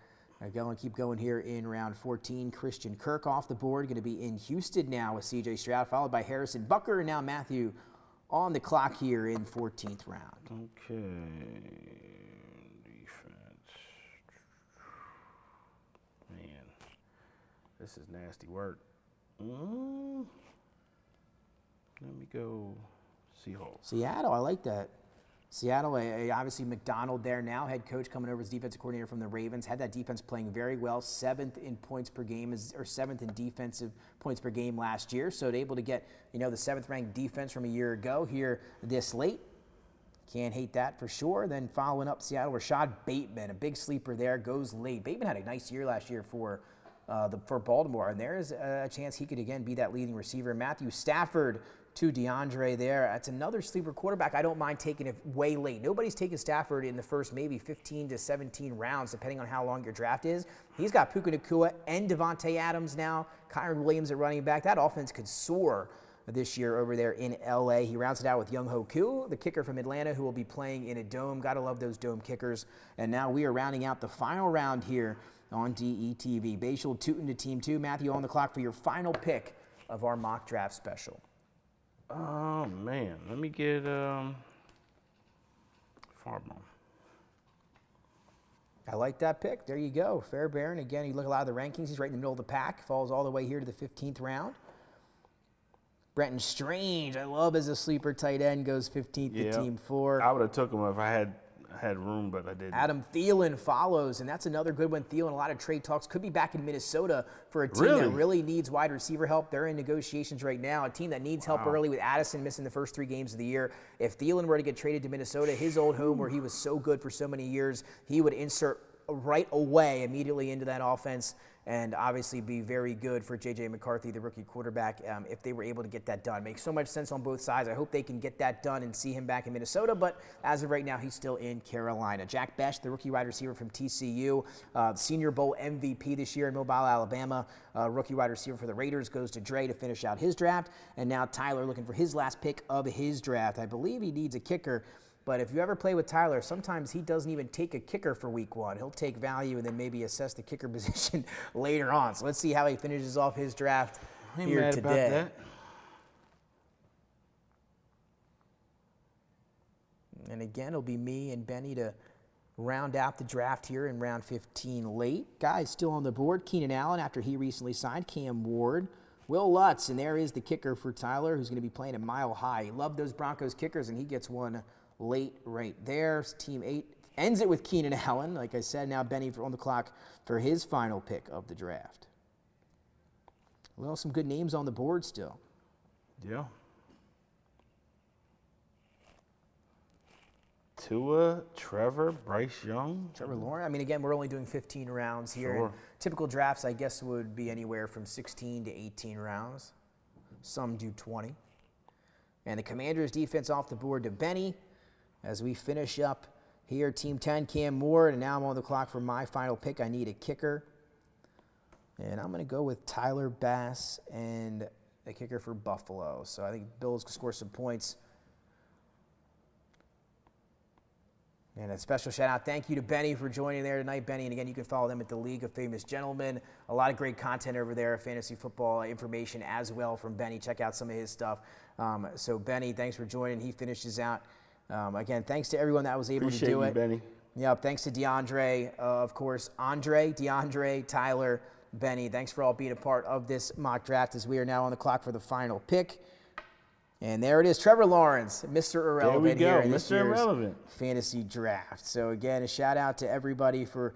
Keep going here in round 14. Christian Kirk off the board, going to be in Houston now with C.J. Stroud, followed by Harrison Butker, and now Matthew on the clock here in 14th round. Okay, defense. Man, this is nasty work. Let me go Seahawks. Seattle, I like that. Seattle, obviously McDonald there now, head coach coming over as defensive coordinator from the Ravens. Had that defense playing very well, 7th in points per game, or 7th in defensive points per game last year. So able to get, the 7th ranked defense from a year ago here this late. Can't hate that for sure. Then following up Seattle, Rashad Bateman, a big sleeper there, goes late. Bateman had a nice year last year for Baltimore, and there is a chance he could again be that leading receiver. Matthew Stafford to DeAndre there. That's another sleeper quarterback. I don't mind taking it way late. Nobody's taking Stafford in the first maybe 15 to 17 rounds, depending on how long your draft is. He's got Puka Nacua and Devontae Adams now. Kyron Williams at running back. That offense could soar this year over there in L.A. He rounds it out with Younghoe Koo, the kicker from Atlanta, who will be playing in a dome. Gotta love those dome kickers. And now we are rounding out the final round here on DETV. Bashal Tootin to Team 2. Matthew on the clock for your final pick of our mock draft special. Oh, man. Let me get Farmer. I like that pick. There you go. Fairbairn. Again, you look at a lot of the rankings. He's right in the middle of the pack. Falls all the way here to the 15th round. Brenton Strange, I love as a sleeper tight end, goes 15th to Team 4. I would have took him if I had room, but I didn't. Adam Thielen follows, and that's another good one. Thielen, a lot of trade talks, could be back in Minnesota for a team that really needs wide receiver help. They're in negotiations right now, a team that needs help early with Addison missing the first 3 games of the year. If Thielen were to get traded to Minnesota, his old home where he was so good for so many years, he would insert right away immediately into that offense and obviously be very good for J.J. McCarthy, the rookie quarterback, if they were able to get that done. Makes so much sense on both sides. I hope they can get that done and see him back in Minnesota, but as of right now, he's still in Carolina. Jack Bech, the rookie wide receiver from TCU, Senior Bowl MVP this year in Mobile, Alabama, rookie wide receiver for the Raiders, goes to Dre to finish out his draft, and now Tyler looking for his last pick of his draft. I believe he needs a kicker. But if you ever play with Tyler, sometimes he doesn't even take a kicker for week 1. He'll take value and then maybe assess the kicker position later on. So let's see how he finishes off his draft here today. About that. And again, it'll be me and Benny to round out the draft here in round 15 late. Guys still on the board. Keenan Allen after he recently signed. Cam Ward. Will Lutz, and there is the kicker for Tyler, who's going to be playing at Mile High. He loved those Broncos kickers, and he gets one late right there. Team 8 ends it with Keenan Allen. Like I said, now Benny on the clock for his final pick of the draft. Well, some good names on the board still. Yeah. Tua, Trevor, Bryce Young. Trevor Lawrence. I mean, again, we're only doing 15 rounds here. Sure. And typical drafts, I guess, would be anywhere from 16 to 18 rounds. Some do 20. And the Commanders' defense off the board to Benny as we finish up here. Team 10, Cam Moore. And now I'm on the clock for my final pick. I need a kicker. And I'm going to go with Tyler Bass and the kicker for Buffalo. So I think Bills can score some points. And a special shout out, thank you to Benny for joining there tonight, Benny. And again, you can follow them at the League of Famous Gentlemen. A lot of great content over there, fantasy football information as well from Benny. Check out some of his stuff. So Benny, thanks for joining. He finishes out. Again, thanks to everyone that was able to do it. Benny. Yep, thanks to DeAndre, of course, DeAndre, Tyler, Benny. Thanks for all being a part of this mock draft as we are now on the clock for the final pick. And there it is, Trevor Lawrence, Mr. Irrelevant here in this year's fantasy draft. So again, a shout out to everybody for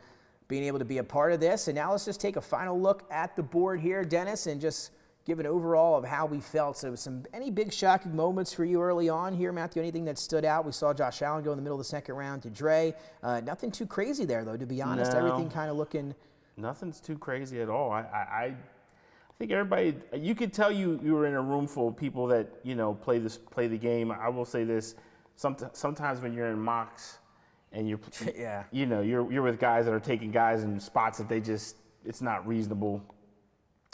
being able to be a part of this. And now let's just take a final look at the board here, Dennis, and just give an overall of how we felt. So any big shocking moments for you early on here, Matthew? Anything that stood out? We saw Josh Allen go in the middle of the second round to Dre. Nothing too crazy there, though, to be honest. No, everything kind of looking. Nothing's too crazy at all. I think everybody, you could tell you were in a room full of people that, you know, play the game. I will say this, sometimes when you're in mocks and you're, yeah, you know, you're with guys that are taking guys in spots that it's not reasonable.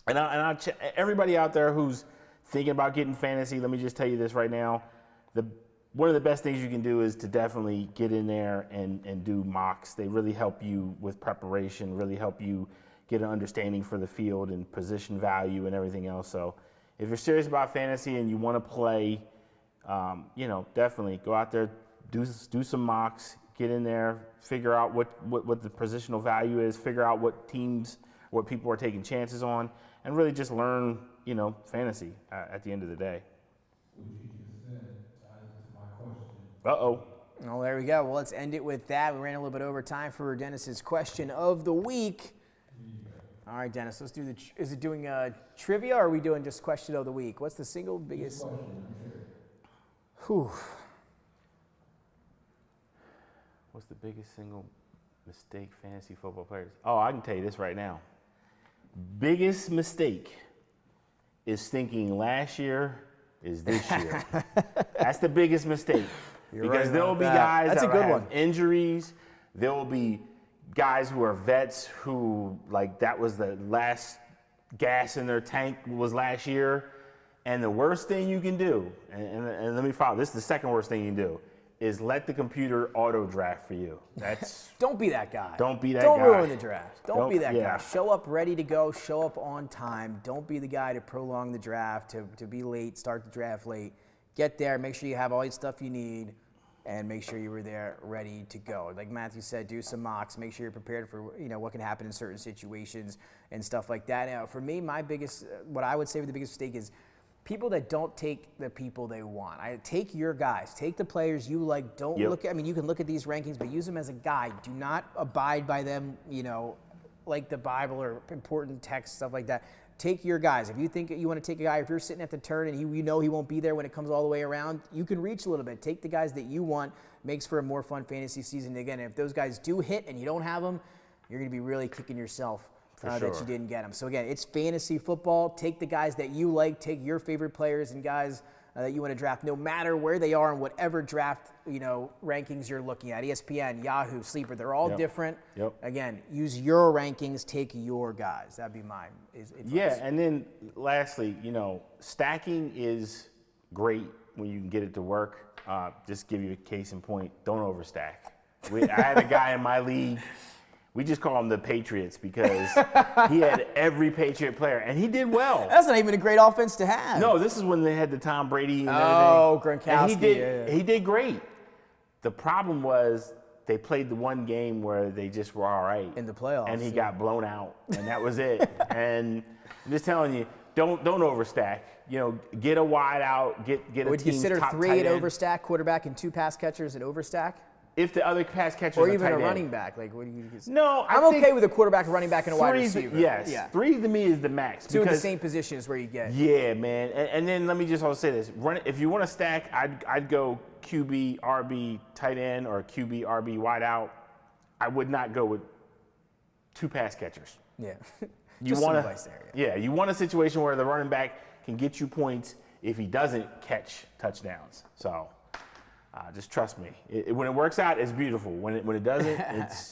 And everybody out there who's thinking about getting fantasy, let me just tell you this right now. One of the best things you can do is to definitely get in there and do mocks. They really help you with preparation, really help you get an understanding for the field and position value and everything else. So if you're serious about fantasy and you want to play, you know, definitely go out there, do some mocks, get in there, figure out what the positional value is, figure out what people are taking chances on, and really just learn, you know, fantasy at the end of the day. Uh-oh. Oh, there we go. Well, let's end it with that. We ran a little bit over time for Dennis's question of the week. All right, Dennis, let's do is it doing trivia or are we doing just question of the week? What's the single biggest? Whew. What's the biggest single mistake fantasy football players? Oh, I can tell you this right now. Biggest mistake is thinking last year is this year. That's the biggest mistake. Because there will be guys that have injuries. There will be guys who are vets who, like, that was the last gas in their tank was last year. And the worst thing you can do, and let me follow, this is the second worst thing you can do, is let the computer auto draft for you. That's Don't be that guy. Don't be that guy. Don't ruin the draft. Don't be that yeah. guy. Show up ready to go. Show up on time. Don't be the guy to prolong the draft, to be late, start the draft late. Get there. Make sure you have all the stuff you need. And make sure you were there ready to go. Like Matthew said, do some mocks. Make sure you're prepared for, you know, what can happen in certain situations and stuff like that. Now, for me, what I would say the biggest mistake is people that don't take the people they want. Take your guys. Take the players you like. Don't look at, I mean, you can look at these rankings, but use them as a guide. Do not abide by them, you know, like the Bible or important text, stuff like that. Take your guys. If you think you want to take a guy, if you're sitting at the turn and you know he won't be there when it comes all the way around, you can reach a little bit. Take the guys that you want. Makes for a more fun fantasy season. Again, if those guys do hit and you don't have them, you're going to be really kicking yourself that you didn't get them. So again, it's fantasy football. Take the guys that you like. Take your favorite players and guys that you want to draft, no matter where they are in whatever draft, you know, rankings you're looking at. ESPN, Yahoo, Sleeper, they're all different. Again, use your rankings. Take your guys. That'd be mine. Yeah, and then lastly, you know, stacking is great when you can get it to work. Just give you a case in point. Don't overstack. I had a guy in my league. We just call him the Patriots because he had every Patriot player, and he did well. That's not even a great offense to have. No, this is when they had the Tom Brady and everything. Oh, Gronkowski. And he did great. The problem was they played the one game where they just were all right. In the playoffs. And he got blown out, and that was it. And I'm just telling you, don't overstack. You know, get a wide out, get a team's top tight end. Would you consider 3 an overstack, quarterback and 2 pass catchers an overstack? if the other pass catchers Or are even tight a end. running back. Like, what do you? No, I'm okay with a quarterback, a running back, and a wide receiver. Yes, Yeah. 3 to me is the max. Two in the same position is where you get. Yeah, man. And then let me just also say this: if you want to stack, I'd go QB, RB, tight end, or QB, RB, wide out. I would not go with 2 pass catchers. Yeah. You want you want a situation where the running back can get you points if he doesn't catch touchdowns. So just trust me. When it works out, it's beautiful. When it doesn't,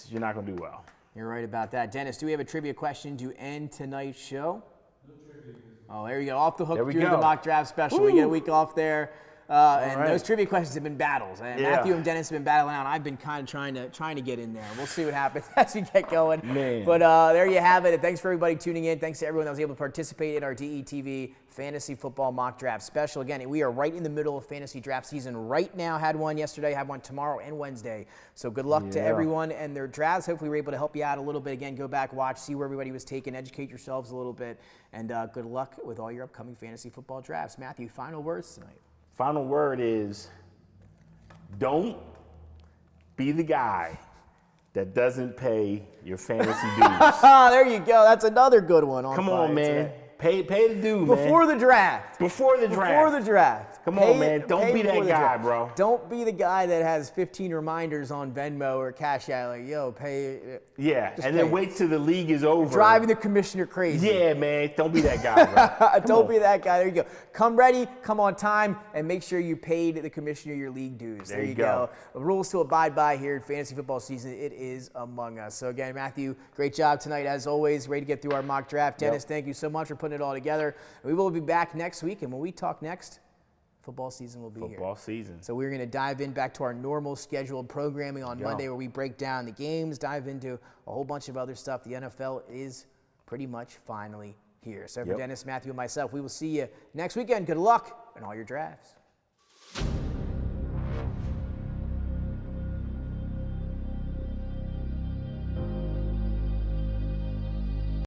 you're not going to do well. You're right about that. Dennis, do we have a trivia question to end tonight's show? No trivia. Oh, there you go. Off the hook through the mock draft special. Woo. We get a week off there. Those trivia questions have been battles. And Matthew and Dennis have been battling out. I've been kind of trying to get in there. We'll see what happens as we get going. Man. But there you have it. And thanks for everybody tuning in. Thanks to everyone that was able to participate in our DETV Fantasy Football Mock Draft Special. Again, we are right in the middle of fantasy draft season right now. Had one yesterday, have one tomorrow and Wednesday. So good luck to everyone and their drafts. Hopefully we're able to help you out a little bit. Again, go back, watch, see where everybody was taken, educate yourselves a little bit. And good luck with all your upcoming fantasy football drafts. Matthew, final words tonight. Final word is, don't be the guy that doesn't pay your fantasy dues. There you go. That's another good one. Come on, man. Today. Pay the due, man. Before the draft. Before the draft. Come on, man. Don't be that guy, bro. Don't be the guy that has 15 reminders on Venmo or Cash App, like, yo, pay. Yeah, and then wait till the league is over. Driving the commissioner crazy. Yeah, man. Don't be that guy, bro. Don't be that guy. There you go. Come ready, come on time, and make sure you paid the commissioner your league dues. There you go. The rules to abide by here in fantasy football season. It is among us. So, again, Matthew, great job tonight, as always. Ready to get through our mock draft. Dennis, thank you so much for putting it all together. We will be back next week, and when we talk next, football season will be here. Football season. So we're going to dive in back to our normal scheduled programming on Monday, where we break down the games, dive into a whole bunch of other stuff. The NFL is pretty much finally here. So for Dennis, Matthew, and myself, we will see you next weekend. Good luck in all your drafts.